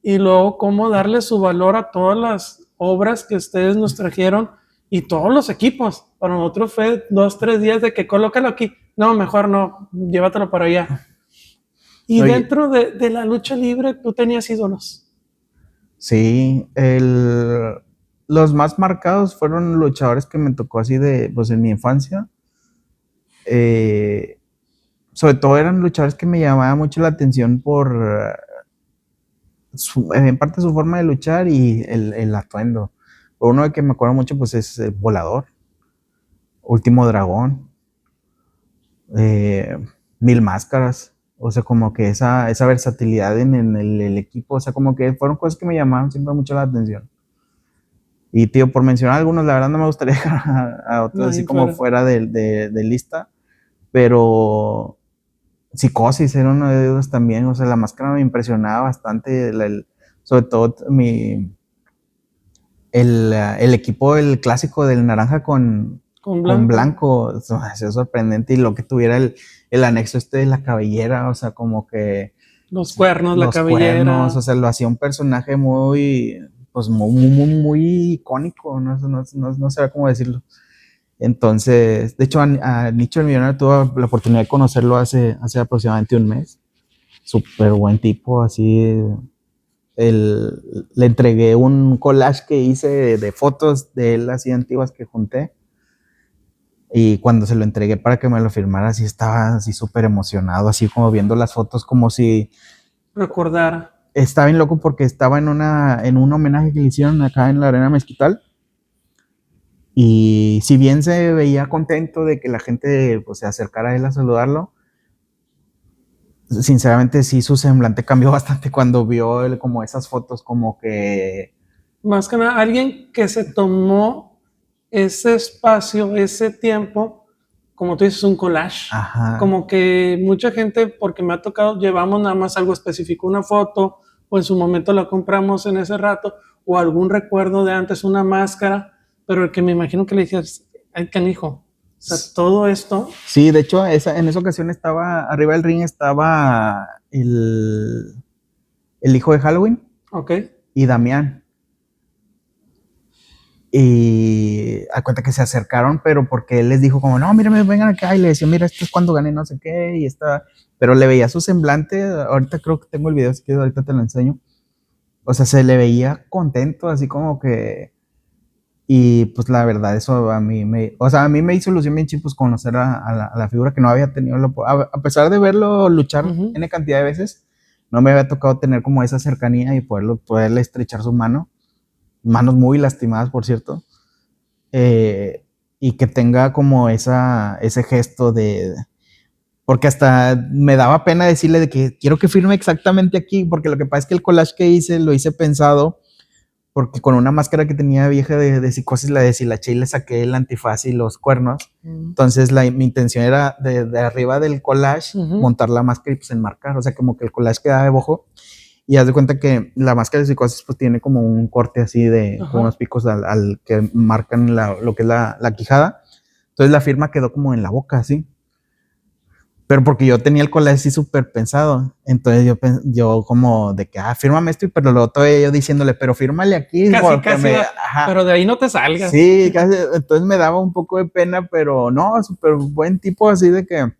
y luego cómo darle su valor a todas las obras que ustedes nos trajeron y todos los equipos. Para nosotros fue 2, 3 días de que colócalo aquí. No, mejor no, llévatelo para allá. Y Oye, dentro de la lucha libre, tú tenías ídolos. sí, los más marcados fueron luchadores que me tocó así de, pues en mi infancia. Eh, Sobre todo eran luchadores que me llamaban mucho la atención por en parte su forma de luchar y el atuendo. Uno de que me acuerdo mucho pues es el Volador, Último Dragón, eh, Mil Máscaras. O sea, como que esa versatilidad en el equipo, o sea, como que fueron cosas que me llamaban siempre mucho la atención. Y tío, por mencionar algunos, la verdad no me gustaría dejar a otros No, así ahí como fuera. fuera de lista, pero Psicosis era uno de ellos también, o sea, la máscara me impresionaba bastante, sobre todo el equipo, el clásico del naranja Con con blanco. blanco, es sorprendente, y lo que tuviera el anexo este de la cabellera, o sea, como que Los cuernos, la los cuernos, o cabellera. sea, lo hacía un personaje muy, pues muy icónico, no sé cómo decirlo. Entonces, de hecho, a Nicho el Millonario tuve la oportunidad de conocerlo hace aproximadamente un mes. Súper buen tipo, así. Le entregué un collage que hice de fotos de él así antiguas que junté. Y cuando se lo entregué para que me lo firmara, así estaba así súper emocionado, así como viendo las fotos, como si Recordar. estaba bien loco porque estaba en un homenaje que le hicieron acá en la Arena Mezquital. Y si bien se veía contento de que la gente pues, se acercara a él a saludarlo, sinceramente sí su semblante cambió bastante cuando vio como esas fotos, como que, Más que nada, alguien que se tomó ese espacio, ese tiempo, como tú dices, un collage. ajá, Como que mucha gente, porque me ha tocado, llevamos nada más algo específico, una foto, o en su momento la compramos en ese rato, o algún recuerdo de antes, una máscara, pero el que me imagino que le dices, ay, canijo. O sea, todo esto, sí, de hecho en esa ocasión estaba, arriba del ring estaba el hijo de Halloween ok. y Damián. Y a cuenta que se acercaron, pero porque él les dijo como, no, mírame, vengan acá, y le decía, mira, esto es cuando gané no sé qué, y está, pero le veía su semblante, ahorita creo que tengo el video, si quieres ahorita te lo enseño, o sea, se le veía contento, así como que, y pues la verdad, eso o sea, a mí me hizo ilusión bien chipos conocer a la figura que no había tenido, a pesar de verlo luchar Ujú. N cantidad de veces, no me había tocado tener como esa cercanía y poderle estrechar su mano, manos muy lastimadas, por cierto, eh, y que tenga como ese gesto porque hasta me daba pena decirle de que quiero que firme exactamente aquí, porque lo que pasa es que el collage que hice lo hice pensado, porque con una máscara que tenía vieja de Psicosis, la deshilaché y le saqué el antifaz y los cuernos. Mm. Entonces mi intención era de arriba del collage Ujú. montar la máscara y pues enmarcar, o sea, como que el collage quedaba de bojo. Y haz de cuenta que la máscara de Psicosis pues tiene como un corte así de, como unos Ajá. picos al que marcan lo que es la quijada. Entonces la firma quedó como en la boca, así. Pero porque yo tenía el collage así súper pensado. Entonces yo como de que, fírmame esto, pero luego todavía yo diciéndole, pero fírmale aquí Casi, porque casi va. ajá. Pero de ahí no te salgas. Sí, casi, entonces me daba un poco de pena, pero no, súper buen tipo así de que,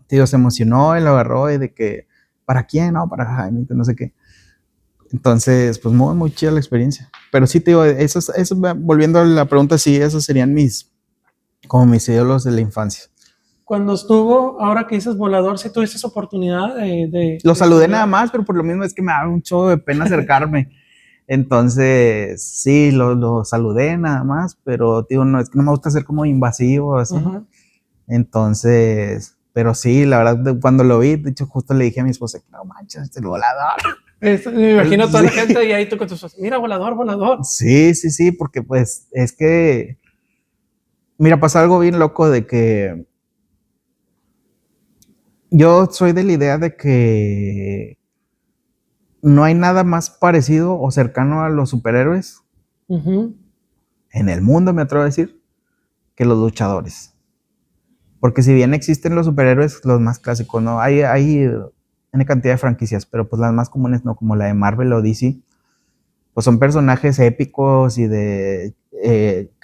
tío, se emocionó y lo agarró y de que, ¿para quién? No, para Jaime, que no sé qué. Entonces, pues muy chida la experiencia. Pero sí, tío, volviendo a la pregunta, sí, esos serían como mis ídolos de la infancia. Cuando estuvo, ahora que dices volador, si tuviste esa oportunidad Lo de saludé nada saludar. más, pero por lo mismo es que me daba un chorro de pena acercarme. Entonces, sí, lo saludé nada más, pero, tío, no, es que no me gusta ser como invasivo, así. Ajá. Entonces, pero sí, la verdad, cuando lo vi, de hecho, justo le dije a mi esposa, no manches, el volador. Me imagino a toda la gente y Sí, ahí tú con tus mira, volador, volador. sí, porque pues es que, mira, pasa algo bien loco de que yo soy de la idea de que no hay nada más parecido o cercano a los superhéroes Ujú. en el mundo, me atrevo a decir, que los luchadores. Porque si bien existen los superhéroes, los más clásicos, ¿no? Hay una cantidad de franquicias, pero pues las más comunes, ¿no? Como la de Marvel o DC, pues son personajes épicos y de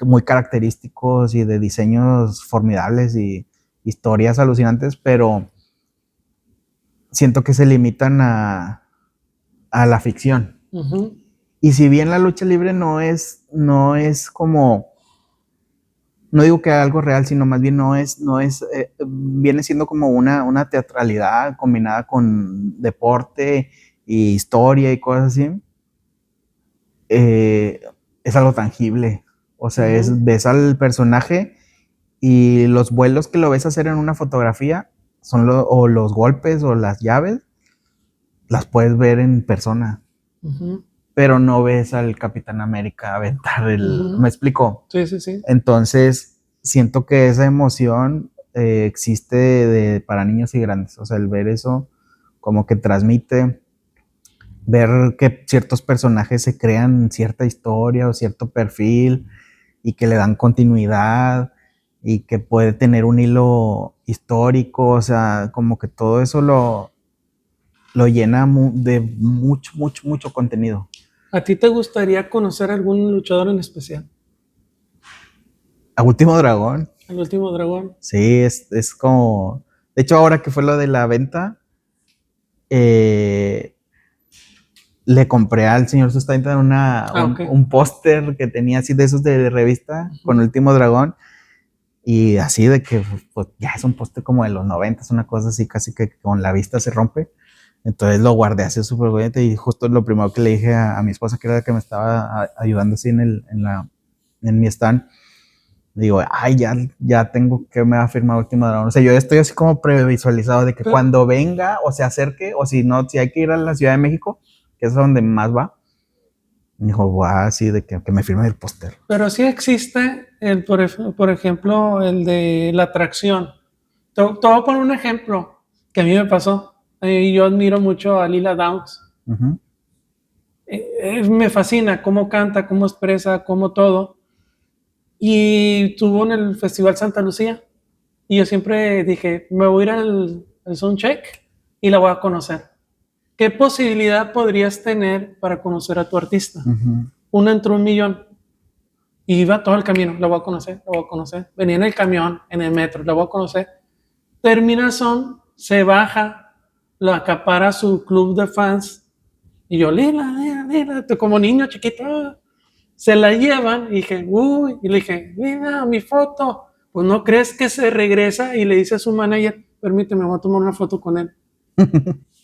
muy característicos y de diseños formidables y historias alucinantes, pero siento que se limitan a la ficción. Ujú. Y si bien la lucha libre no es como, no digo que algo real, sino más bien viene siendo como una teatralidad combinada con deporte y historia y cosas así, eh, es algo tangible. O sea, Ujú. ves al personaje y los vuelos que lo ves hacer en una fotografía o los golpes o las llaves, las puedes ver en persona, Ujú. pero no ves al Capitán América aventar ¿me Ujú. explico? Sí, sí, sí. Entonces, siento que esa emoción existe para niños y grandes. O sea, el ver eso como que transmite, ver que ciertos personajes se crean cierta historia o cierto perfil y que le dan continuidad y que puede tener un hilo histórico. O sea, como que todo eso lo llena de mucho, mucho, mucho contenido. ¿A ti te gustaría conocer algún luchador en especial? A Último Dragón, El último dragón. sí, es como. De hecho, ahora que fue lo de la venta, eh, le compré al señor Sustainta Ah, ok. un póster que tenía así de esos de revista con Ujú. Último Dragón. Y así de que pues, ya es un póster como de los 90, es una cosa así casi que con la vista se rompe. Entonces lo guardé así súper bonito y justo lo primero que le dije a mi esposa, que era la que me estaba ayudando así en mi stand, digo, ay, ya tengo que me va a firmar Último Dragón. O sea, yo estoy así como previsualizado de que Pero, cuando venga o se acerque, o si no, si hay que ir a la Ciudad de México, que es donde más va, me dijo, va así de que me firme el póster. pero sí existe por ejemplo, el de la atracción. Te voy a poner un ejemplo que a mí me pasó. Yo admiro mucho a Lila Downs. Ujú, Me fascina cómo canta, cómo expresa, cómo todo. Y estuvo en el Festival Santa Lucía. Y yo siempre dije, me voy a ir al soundcheck y la voy a conocer. ¿Qué posibilidad podrías tener para conocer a tu artista? ujú. Una entre un millón. Y iba todo el camino, la voy a conocer, la voy a conocer. Venía en el camión, en el metro, la voy a conocer. Termina son, se baja, lo acapara su club de fans. Y yo, Lila, Lila, Lila, como niño chiquito. Se la llevan y dije, uy, y le dije, mira mi foto. Pues no crees que se regresa y le dice a su manager, permíteme, voy a tomar una foto con él.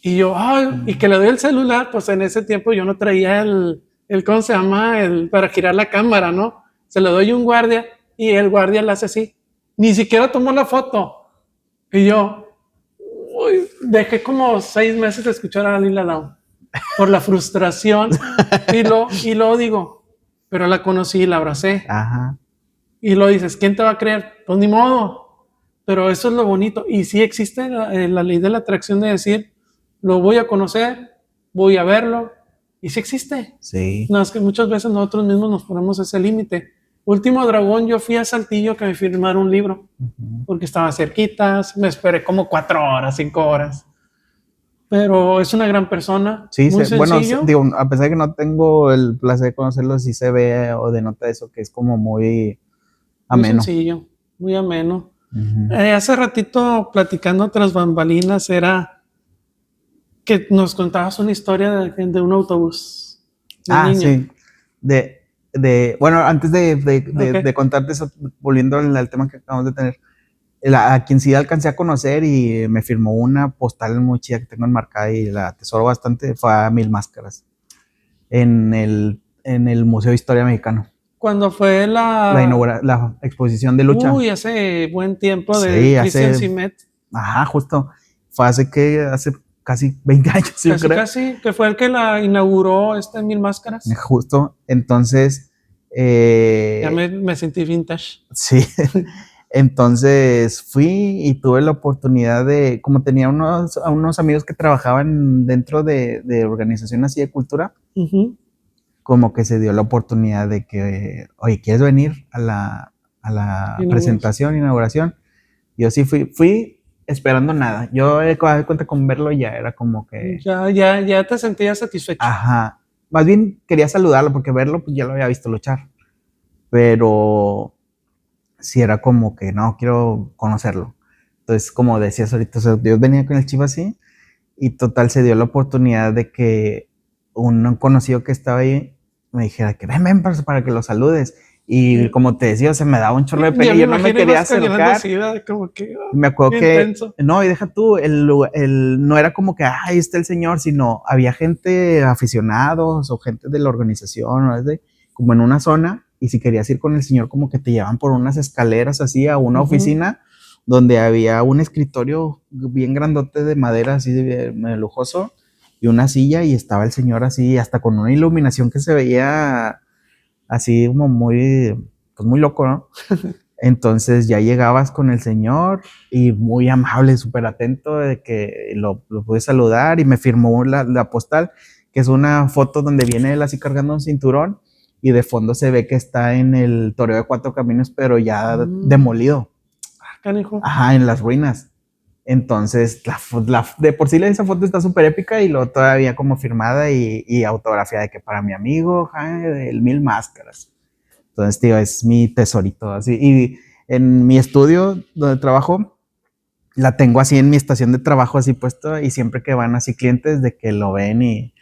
Y yo, ay, y que le doy el celular, pues en ese tiempo yo no traía ¿cómo se llama? Para girar la cámara, ¿no? Se lo doy a un guardia y el guardia le hace así. Ni siquiera tomó la foto. Y yo, uy, dejé como 6 meses de escuchar a Lila Down por la frustración. Y luego digo, pero la conocí y la abracé. Ajá. Y lo dices, ¿quién te va a creer? Pues ni modo. Pero eso es lo bonito. Y sí existe la ley de la atracción de decir, lo voy a conocer, voy a verlo. Y sí existe. Sí. No, es que muchas veces nosotros mismos nos ponemos ese límite. Último Dragón, yo fui a Saltillo que me firmaron un libro, Ujú. porque estaba cerquita, me esperé como 4 horas, 5 horas. Pero es una gran persona, Sí, muy bueno, sencillo, digo, a pesar de que no tengo el placer de conocerlo, sí se ve o denota eso, que es como muy muy ameno. sencillo, muy ameno. Ujú. Hace ratito platicando tras bambalinas era que nos contabas una historia de un autobús de Ah, niño. sí. Bueno, antes Ok. de contarte eso, volviendo al tema que acabamos de tener, a quien sí alcancé a conocer y me firmó una postal muy chida que tengo enmarcada y la atesoro bastante, fue a Mil Máscaras, en el Museo de Historia Mexicano. Cuando fue La exposición de lucha. uy, hace buen tiempo de Sí, Christian Simet, ajá, justo, hace casi 20 años, yo casi creo. casi, que fue el que la inauguró esta en Mil Máscaras. Justo, entonces, Ya me sentí vintage. sí, entonces fui y tuve la oportunidad como tenía unos amigos que trabajaban dentro de organización así de cultura, Ujú. como que se dio la oportunidad de que, oye, ¿quieres venir a la Inauguración. presentación, inauguración? Yo sí fui esperando nada. Yo me di cuenta con verlo ya era como que, Ya te sentías satisfecho. ajá. Más bien quería saludarlo porque verlo pues ya lo había visto luchar. Pero sí era como que no, quiero conocerlo. Entonces, como decías ahorita, o sea, Dios venía con el chivo así y total se dio la oportunidad de que un conocido que estaba ahí me dijera que ven para que lo saludes. Y como te decía, se me daba un chorro de pena Ya y me yo no me imagino quería ibas caminando acercar. así, ¿verdad? Como que Y me acuerdo bien que, tenso. no, y deja tú, no era como que, ahí está el señor, sino había gente, aficionados o gente de la organización, o como en una zona, y si querías ir con el señor, como que te llevaban por unas escaleras así a una oficina donde había un escritorio bien grandote de madera, así lujoso, y una silla, y estaba el señor así, hasta con una iluminación que se veía así como muy, pues muy loco, ¿no? Entonces ya llegabas con el señor y muy amable, súper atento de que lo pude saludar y me firmó la postal, que es una foto donde viene él así cargando un cinturón y de fondo se ve que está en el Toreo de Cuatro Caminos, pero ya demolido. Canijo. Ajá, en las ruinas. Entonces, de por sí esa foto está súper épica y lo todavía como firmada y autografía de que para mi amigo, el Mil Máscaras. Entonces, tío, es mi tesorito. Así. Y en mi estudio donde trabajo, la tengo así en mi estación de trabajo, así puesto. Y siempre que van así clientes de que lo ven y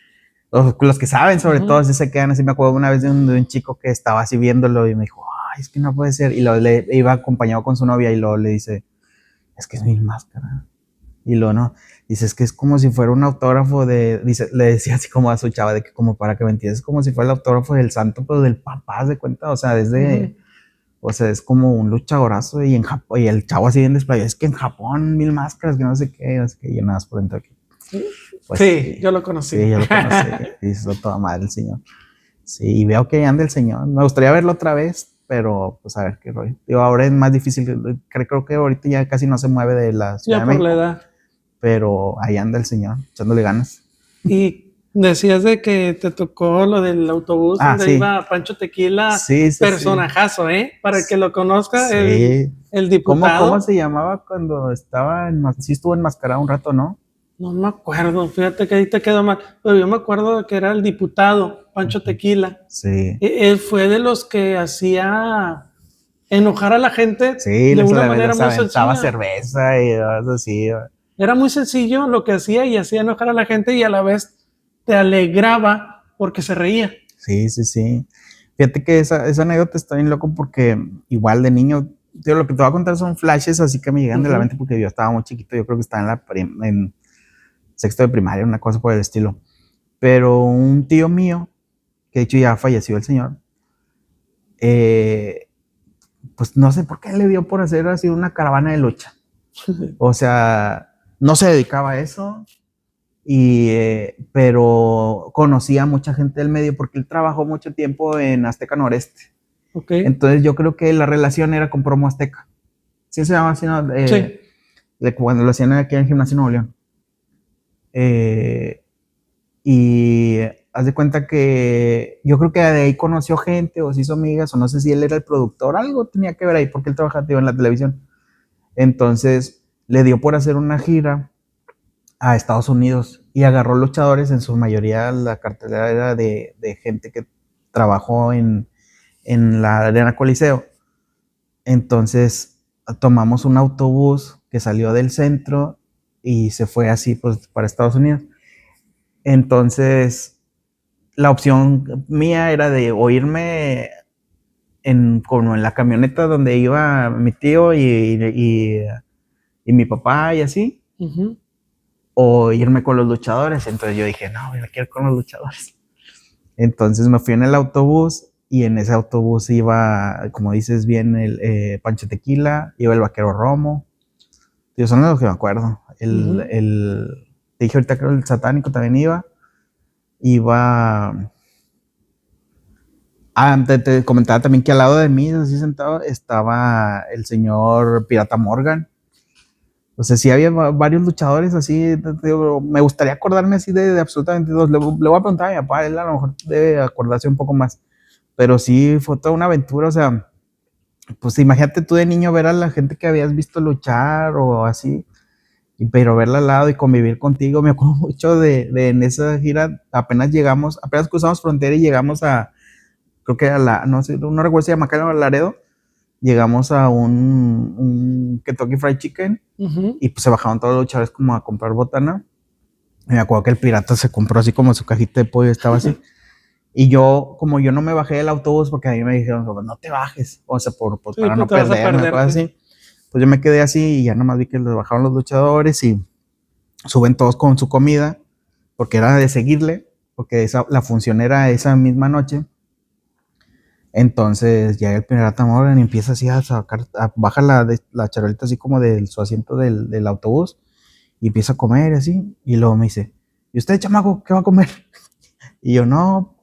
los que saben, sobre todo, así se quedan así. Me acuerdo una vez de un chico que estaba así viéndolo y me dijo, ay, es que no puede ser. Y le iba acompañado con su novia y luego le dice, es que es Mil Máscara. Y luego no, dice, es que es como si fuera un autógrafo dice, le decía así como a su chava, de que como para que me entiendas, es como si fuera el autógrafo del santo, pero del papá, de cuenta, o sea, o sea, es como un luchadorazo y en Japón, y el chavo así bien desplayado, es que en Japón, Mil Máscaras, que no sé qué, es que yo nada más por dentro aquí. Pues Sí, yo lo conocí. sí, yo lo conocí, y hizo toda madre el señor. Sí, y veo que anda el señor, me gustaría verlo otra vez, pero pues a ver qué rollo. Digo, ahora es más difícil, creo que ahorita ya casi no se mueve de la Ciudad Ya de por la México, edad. pero ahí anda el señor, echándole ganas. Y decías de que te tocó lo del autobús Ah, donde sí, iba Pancho Tequila, sí, sí, sí. personajazo, ¿eh? Para el que lo conozca, Sí. el ¿Cómo diputado. se llamaba cuando estaba sí estuvo enmascarado un rato, ¿no? No me acuerdo, fíjate que ahí te quedó mal, pero yo me acuerdo de que era el diputado Pancho Tequila. Sí. Él fue de los que hacía enojar a la gente Sí, de una manera les muy aventaba sencilla. cerveza y cosas así. Era muy sencillo lo que hacía y hacía enojar a la gente y a la vez te alegraba porque se reía. Sí, sí, sí. Fíjate que esa anécdota está bien loco porque igual de niño, tío, lo que te voy a contar son flashes así que me llegan de la mente porque yo estaba muy chiquito, yo creo que estaba en sexto de primaria, una cosa por el estilo. Pero un tío mío, que de hecho ya falleció el señor, eh, pues no sé por qué le dio por hacer así una caravana de lucha. O sea, no se dedicaba a eso, pero conocía a mucha gente del medio porque él trabajó mucho tiempo en Azteca Noreste. Ok. Entonces yo creo que la relación era con Promo Azteca. Sí se llama así, ¿no? Sí. De cuando lo hacían aquí en el Gimnasio Nuevo León. Y haz de cuenta que yo creo que de ahí conoció gente o se hizo amigas o no sé si él era el productor, algo tenía que ver ahí porque él trabajaba en la televisión. Entonces le dio por hacer una gira a Estados Unidos y agarró luchadores, en su mayoría la cartelera era de gente que trabajó en la Arena Coliseo. Entonces tomamos un autobús que salió del centro y se fue así pues para Estados Unidos. Entonces la opción mía era de o irme como en la camioneta donde iba mi tío y mi papá y así, o irme con los luchadores. Entonces yo dije, no, yo quiero ir con los luchadores. Entonces me fui en el autobús y en ese autobús iba, como dices bien, el Pancho Tequila, iba el Vaquero Romo. Yo son los que me acuerdo. Te dije ahorita, creo el Satánico también iba. Iba. Ah, te comentaba también que al lado de mí, así sentado, estaba el señor Pirata Morgan. O sea, sí había varios luchadores así. Me gustaría acordarme así de absolutamente todos. Le voy a preguntar a mi papá, él a lo mejor debe acordarse un poco más. Pero sí fue toda una aventura, o sea, pues imagínate tú de niño ver a la gente que habías visto luchar o así, pero verla al lado y convivir contigo. Me acuerdo mucho de en esa gira, apenas cruzamos frontera y llegamos a, creo que a no sé, no recuerdo si a McAllen o Laredo, llegamos a un Kentucky Fried Chicken Ujú. y pues se bajaron todos los luchadores como a comprar botana. Y me acuerdo que el pirata se compró así como su cajita de pollo, estaba así. Y yo, como yo no me bajé del autobús porque a mí me dijeron, no te bajes, o sea, Sí, para pues no te vas a perderme, cosas perderte. así. Pues yo me quedé así y ya nomás vi que los bajaron los luchadores y suben todos con su comida, porque era de seguirle, porque la función era esa misma noche. Entonces llega el pirata Morgan y empieza así a sacar, baja la charolita así como de su asiento del autobús y empieza a comer así. Y luego me dice, ¿y usted, chamaco, qué va a comer? Y yo, no,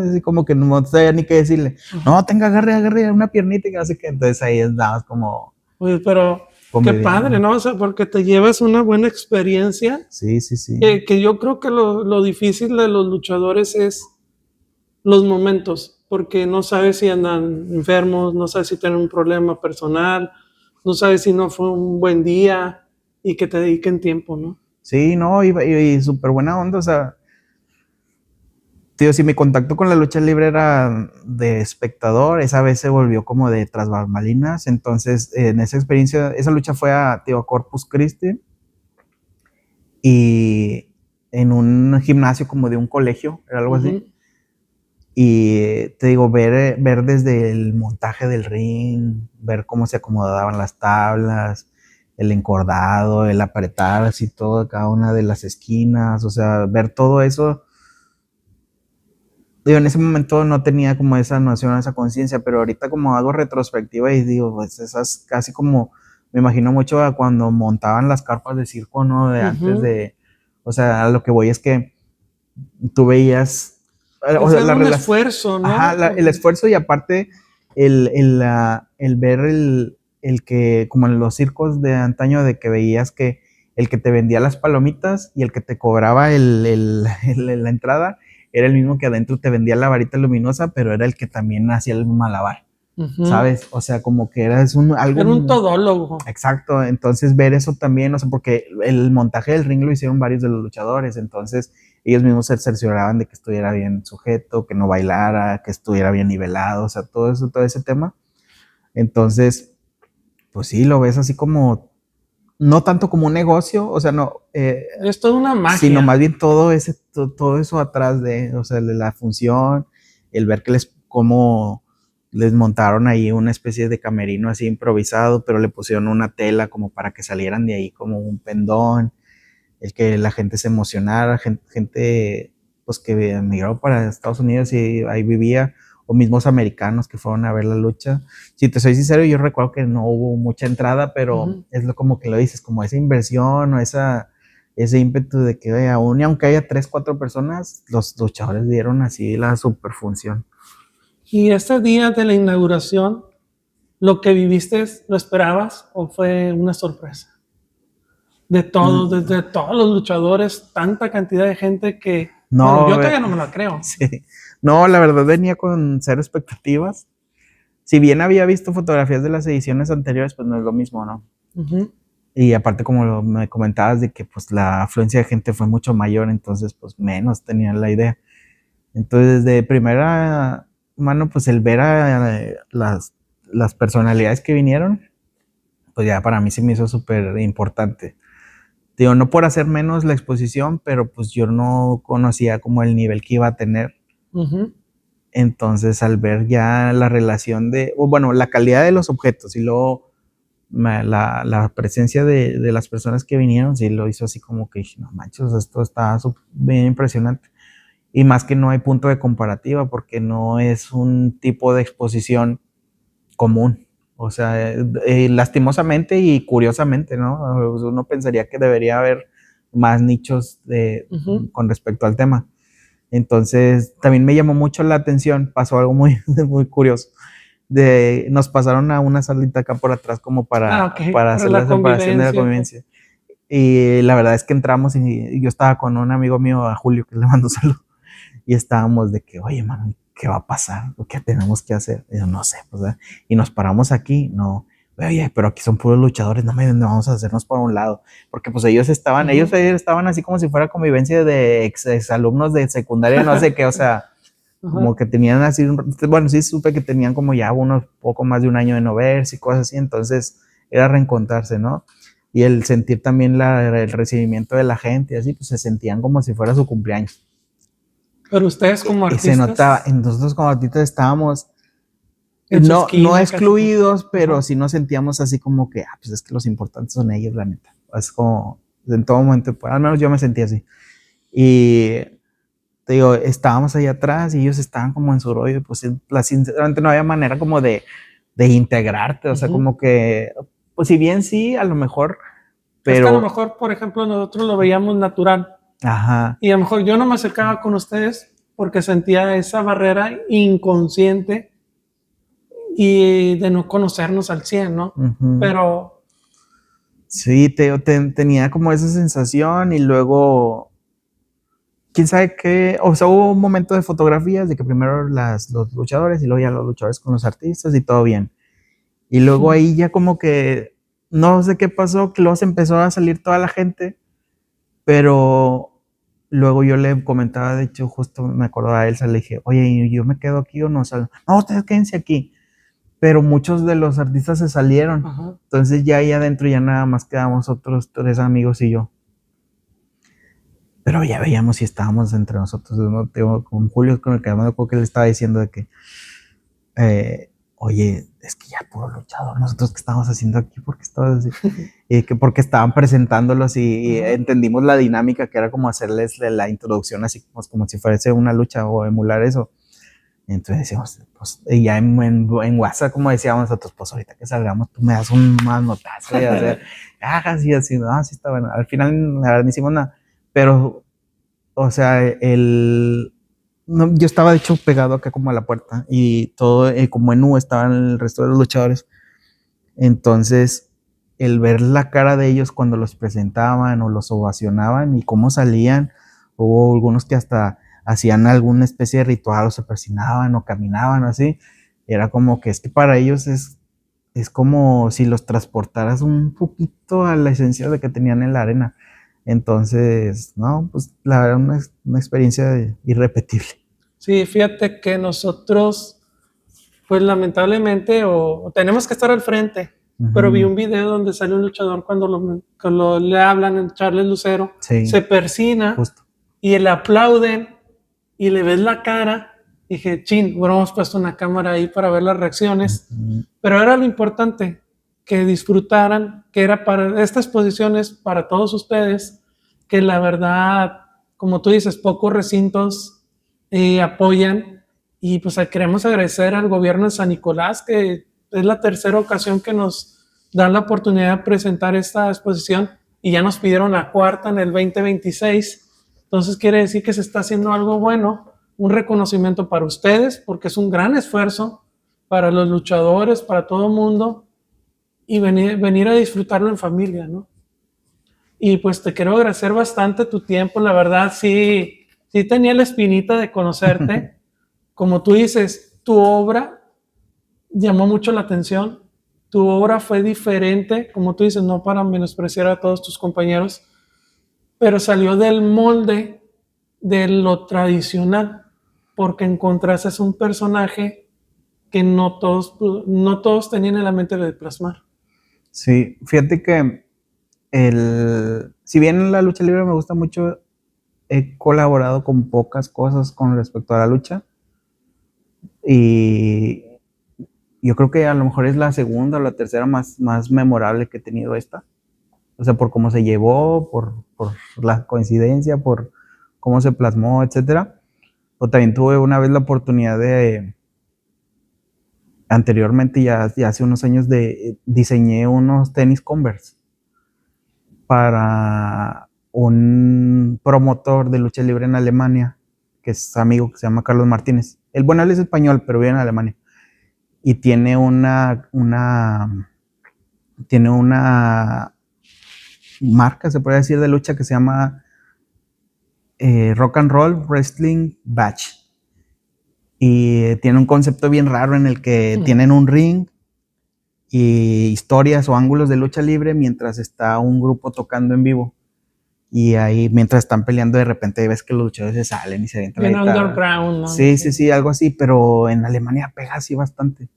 así como que no sabía ni qué decirle. Ajá. No, tenga, agarre una piernita y que no sé qué. Entonces ahí andabas como Oye, pero qué padre, conviviendo. ¿no? O sea, porque te llevas una buena experiencia, Sí, sí, sí. que yo creo que lo difícil de los luchadores es los momentos, porque no sabes si andan enfermos, no sabes si tienen un problema personal, no sabes si no fue un buen día y que te dediquen tiempo, ¿no? Sí, no, y súper buena onda, o sea, tío, si mi contacto con la lucha libre era de espectador, esa vez se volvió como de tras bambalinas, entonces en esa experiencia, esa lucha fue tío, a Corpus Christi y en un gimnasio como de un colegio, era algo así. Ujú. Y te digo, ver desde el montaje del ring, ver cómo se acomodaban las tablas, el encordado, el apretar así todo, cada una de las esquinas, o sea, ver todo eso. Digo, en ese momento no tenía como esa noción, esa conciencia, pero ahorita como hago retrospectiva y digo, pues esas casi como, me imagino mucho a cuando montaban las carpas de circo, ¿no? De antes Ujú. de, o sea, a lo que voy es que tú veías, o sea, Ese era un esfuerzo, ajá, ¿no? el esfuerzo y aparte el ver el que, como en los circos de antaño, de que veías que el que te vendía las palomitas y el que te cobraba la entrada era el mismo que adentro te vendía la varita luminosa, pero era el que también hacía el malabar, Ujú. ¿sabes? O sea, como que era algo Era un todólogo. exacto. Entonces ver eso también, o sea, porque el montaje del ring lo hicieron varios de los luchadores, entonces ellos mismos se cercioraban de que estuviera bien sujeto, que no bailara, que estuviera bien nivelado, o sea, todo eso, todo ese tema. Entonces, pues sí, lo ves así como, no tanto como un negocio, o sea, no, Es toda una sino magia. más bien todo eso atrás de, o sea, de la función, el ver que cómo les montaron ahí una especie de camerino así improvisado, pero le pusieron una tela como para que salieran de ahí como un pendón, el que la gente se emocionara, gente pues que emigró para Estados Unidos y ahí vivía, o mismos americanos que fueron a ver la lucha. Si te soy sincero, yo recuerdo que no hubo mucha entrada, pero Ujú. es lo como que lo dices, como esa inversión o ese ímpetu de que oye, aún y aunque haya 3, 4 personas, los luchadores dieron así la superfunción. Y este día de la inauguración, ¿lo que viviste lo esperabas o fue una sorpresa? De todos, Mm, desde todos los luchadores, tanta cantidad de gente que, bueno, yo no, todavía no me la creo. sí. No, la verdad venía con cero expectativas. Si bien había visto fotografías de las ediciones anteriores, pues no es lo mismo, ¿no? Ujú. Y aparte, como me comentabas, de que pues la afluencia de gente fue mucho mayor, entonces pues menos tenían la idea. Entonces, de primera mano, pues el ver a las personalidades que vinieron, pues ya para mí se me hizo súper importante. Digo, no por hacer menos la exposición, pero pues yo no conocía como el nivel que iba a tener. Ujú. Entonces, al ver ya la relación o bueno, la calidad de los objetos y luego la presencia de las personas que vinieron, sí lo hizo así como que, no manches, esto está bien impresionante. Y más que no hay punto de comparativa porque no es un tipo de exposición común. O sea, lastimosamente y curiosamente, ¿no? Uno pensaría que debería haber más nichos Ujú. con respecto al tema. Entonces, también me llamó mucho la atención, pasó algo muy, muy curioso. Nos pasaron a una salita acá por atrás como Ah, ok, para para hacer la la separación de la convivencia, pues. convivencia. Y la verdad es que entramos y yo estaba con un amigo mío, a Julio, que le mando salud, y estábamos de que, oye, mano, ¿qué va a pasar? ¿Qué tenemos que hacer? Y yo, no sé, pues, y nos paramos aquí, no, oye, pero aquí son puros luchadores, no vamos a hacernos por un lado, porque pues ellos estaban así como si fuera convivencia de ex alumnos de secundaria, no sé qué, o sea, como que tenían así, bueno, sí supe que tenían como ya unos poco más de un año de no verse y cosas así, entonces era reencontrarse, ¿no? Y el sentir también el recibimiento de la gente, y así, pues se sentían como si fuera su cumpleaños. Pero ustedes como Y se notaba, artistas, nosotros como artistas estábamos en su no esquina, excluidos, pero sí nos sentíamos así como que, pues es que los importantes son ellos, la neta. Es como, en todo momento, pues, al menos yo me sentía así. Y te digo, estábamos ahí atrás y ellos estaban como en su rollo, pues sinceramente no había manera como de integrarte, o sea, como que, pues si bien sí, a lo mejor, es que a lo pero, mejor, por ejemplo, nosotros lo veíamos natural. ajá. Y a lo mejor yo no me acercaba con ustedes porque sentía esa barrera inconsciente y de no conocernos al 100, ¿no? Pero... Sí, tenía como esa sensación y luego, quién sabe qué, o sea, hubo un momento de fotografías de que primero los luchadores y luego ya los luchadores con los artistas y todo bien. Y luego ahí ya como que, no sé qué pasó, que luego se empezó a salir toda la gente, pero luego yo le comentaba, de hecho, justo me acordaba a Elsa, le dije, oye, ¿yo me quedo aquí o no? O sea, no, ustedes quédense aquí. Pero muchos de los artistas se salieron. Ajá. Entonces ya ahí adentro ya nada más quedamos otros 3 amigos y yo. Pero ya veíamos si estábamos entre nosotros, ¿no? Con Julio, con el que me acuerdo que le estaba diciendo de que, oye, es que ya puro luchador, nosotros qué estamos haciendo aquí, porque estabas así, y que porque estaban presentándolos y entendimos la dinámica que era como hacerles la introducción así como si fuese una lucha o emular eso. Entonces decíamos, pues, y ya en WhatsApp, como decíamos nosotros, pues ahorita que salgamos, tú me das un manotazo y hacer, así, no, así está bueno. Al final, la verdad, no hicimos nada, pero, o sea, no, yo estaba de hecho pegado acá como a la puerta y todo, como en U estaban el resto de los luchadores. Entonces, el ver la cara de ellos cuando los presentaban o los ovacionaban y cómo salían, hubo algunos que hasta hacían alguna especie de ritual o se persinaban o caminaban así, era como que es que para ellos es como si los transportaras un poquito a la esencia de que tenían en la arena. Entonces, no, pues la verdad una experiencia irrepetible. Sí, fíjate que nosotros, pues lamentablemente, o tenemos que estar al frente, pero vi un video donde sale un luchador cuando le hablan en Charles Lucero, Sí, se persina justo. y le aplauden y le ves la cara. Dije, chin, hubiéramos puesto una cámara ahí para ver las reacciones, pero era lo importante, que disfrutaran, que era para estas posiciones, para todos ustedes, que la verdad, como tú dices, pocos recintos apoyan y pues queremos agradecer al gobierno de San Nicolás, que es la tercera ocasión que nos dan la oportunidad de presentar esta exposición y ya nos pidieron la cuarta en el 2026. Entonces quiere decir que se está haciendo algo bueno, un reconocimiento para ustedes, porque es un gran esfuerzo para los luchadores, para todo el mundo, y venir a disfrutarlo en familia, ¿no? Y pues te quiero agradecer bastante tu tiempo, la verdad sí tenía la espinita de conocerte. Como tú dices, tu obra llamó mucho la atención, tu obra fue diferente, como tú dices, no para menospreciar a todos tus compañeros, pero salió del molde de lo tradicional, porque encontraste un personaje que no todos tenían en la mente de plasmar. Sí, fíjate que si bien la lucha libre me gusta mucho, he colaborado con pocas cosas con respecto a la lucha y yo creo que a lo mejor es la segunda o la tercera más memorable que he tenido esta. O sea, por cómo se llevó, por la coincidencia, por cómo se plasmó, etcétera. O también tuve una vez la oportunidad anteriormente, ya hace unos años, diseñé unos tenis Converse para un promotor de lucha libre en Alemania, que es amigo, que se llama Carlos Martínez. Él es español, pero vive en Alemania. Y tiene una marca, se puede decir, de lucha que se llama Rock and Roll Wrestling Batch. y tiene un concepto bien raro en el que tienen un ring y historias o ángulos de lucha libre mientras está un grupo tocando en vivo. Y ahí, mientras están peleando, de repente ves que los luchadores se salen y se avientan la Bien guitarra. underground, ¿no? Sí, sí, sí, algo así, pero en Alemania pega así bastante.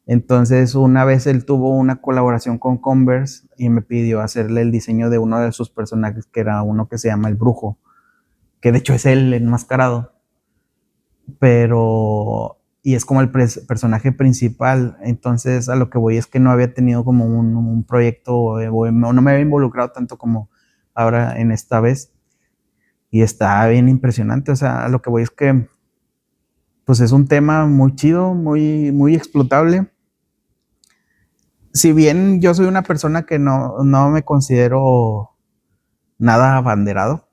Entonces, una vez él tuvo una colaboración con Converse y me pidió hacerle el diseño de uno de sus personajes, que era uno que se llama el Brujo, que de hecho es él enmascarado, pero y es como el personaje principal. Entonces, a lo que voy es que no había tenido como un proyecto o no me había involucrado tanto como ahora en esta vez. Y está bien impresionante. O sea, a lo que voy es que pues es un tema muy chido, muy, muy explotable. Si bien yo soy una persona que no me considero nada abanderado,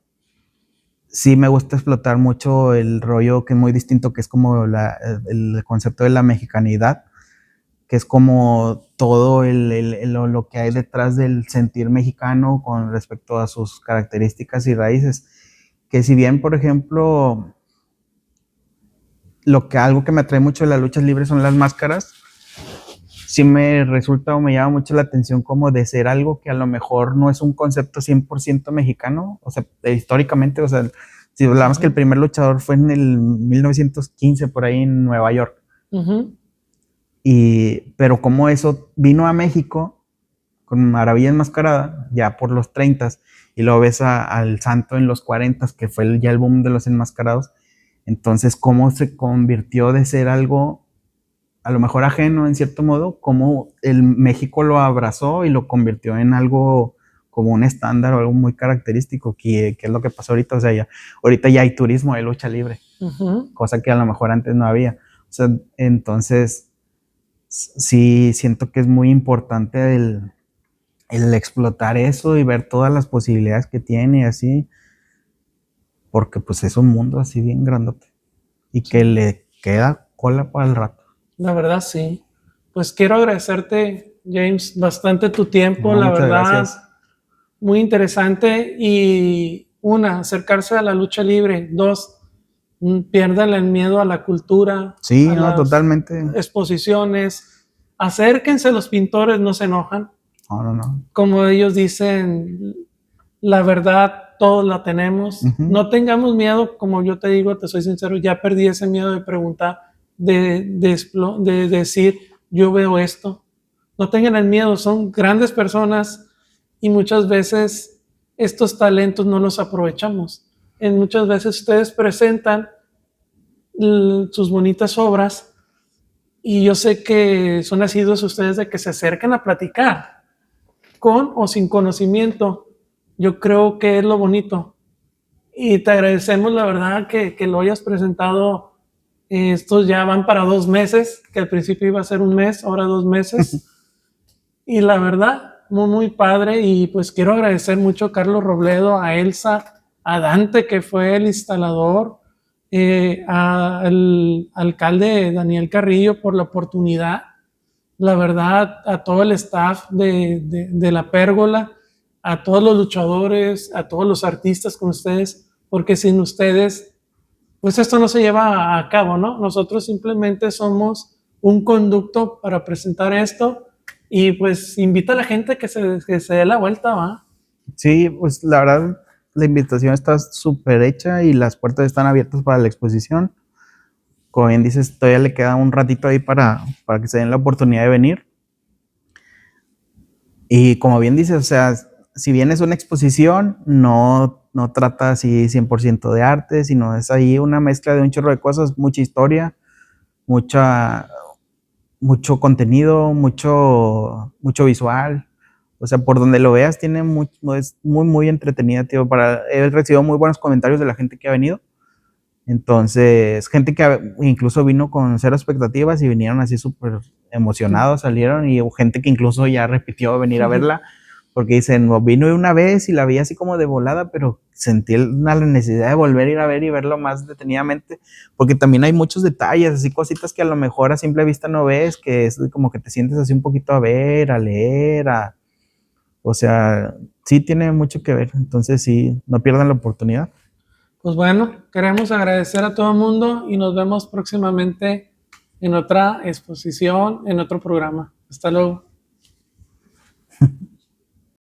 sí me gusta explotar mucho el rollo que es muy distinto, que es como el concepto de la mexicanidad, que es como todo lo que hay detrás del sentir mexicano con respecto a sus características y raíces. Que si bien, por ejemplo, algo que me atrae mucho de las luchas libres son las máscaras, sí me resulta o me llama mucho la atención como de ser algo que a lo mejor no es un concepto 100% mexicano, o sea, históricamente, o sea, si hablamos que el primer luchador fue en el 1915 por ahí en Nueva York, pero como eso vino a México con Maravilla Enmascarada, ya por los 30 y luego ves al Santo en los 40 que fue ya el boom de los enmascarados, entonces cómo se convirtió de ser algo a lo mejor ajeno en cierto modo, cómo el México lo abrazó y lo convirtió en algo como un estándar o algo muy característico, que es lo que pasó ahorita. O sea, ahorita ya hay turismo de lucha libre, cosa que a lo mejor antes no había. O sea, entonces sí siento que es muy importante el explotar eso y ver todas las posibilidades que tiene y así, porque pues es un mundo así bien grandote y que le queda cola para el rato. La verdad, sí. Pues quiero agradecerte, James, bastante tu tiempo, No, la muchas verdad, gracias. muy interesante. Y una, acercarse a la lucha libre. Dos, pierdan el miedo a la cultura, Sí, a no, las totalmente. exposiciones. Acérquense, los pintores no se enojan. No. Como ellos dicen, la verdad todos la tenemos. No tengamos miedo, como yo te digo, te soy sincero, ya perdí ese miedo de preguntar, de decir, yo veo esto. No tengan el miedo, son grandes personas y muchas veces estos talentos no los aprovechamos. Muchas veces ustedes presentan sus bonitas obras y yo sé que son nacidos ustedes de que se acercan a platicar con o sin conocimiento. Yo creo que es lo bonito. Y te agradecemos, la verdad, que lo hayas presentado. Estos ya van para 2 meses, que al principio iba a ser un mes, ahora 2 meses. Y la verdad, muy, muy padre. Y pues quiero agradecer mucho a Carlos Robledo, a Elsa, a Dante, que fue el instalador, al alcalde Daniel Carrillo por la oportunidad. La verdad, a todo el staff de la Pérgola, a todos los luchadores, a todos los artistas con ustedes, porque sin ustedes, pues esto no se lleva a cabo, ¿no? Nosotros simplemente somos un conducto para presentar esto y pues invita a la gente que se dé la vuelta, ¿va? Sí, pues la verdad, la invitación está súper hecha y las puertas están abiertas para la exposición. Como bien dices, todavía le queda un ratito ahí para que se den la oportunidad de venir. Y como bien dices, o sea, si bien es una exposición, no trata así 100% de arte, sino es ahí una mezcla de un chorro de cosas, mucha historia, mucha, mucho contenido, mucho visual. O sea, por donde lo veas, es muy, muy entretenida, tío. He recibido muy buenos comentarios de la gente que ha venido. Entonces, gente que incluso vino con cero expectativas y vinieron así súper emocionados, salieron, y gente que incluso ya repitió venir a verla, porque dicen, no, vino una vez y la vi así como de volada, pero sentí la necesidad de volver a ir a ver y verlo más detenidamente, porque también hay muchos detalles, así cositas que a lo mejor a simple vista no ves, que es como que te sientes así un poquito a ver, a leer, o sea, sí tiene mucho que ver, entonces sí, no pierdan la oportunidad. Pues bueno, queremos agradecer a todo el mundo y nos vemos próximamente en otra exposición, en otro programa. Hasta luego.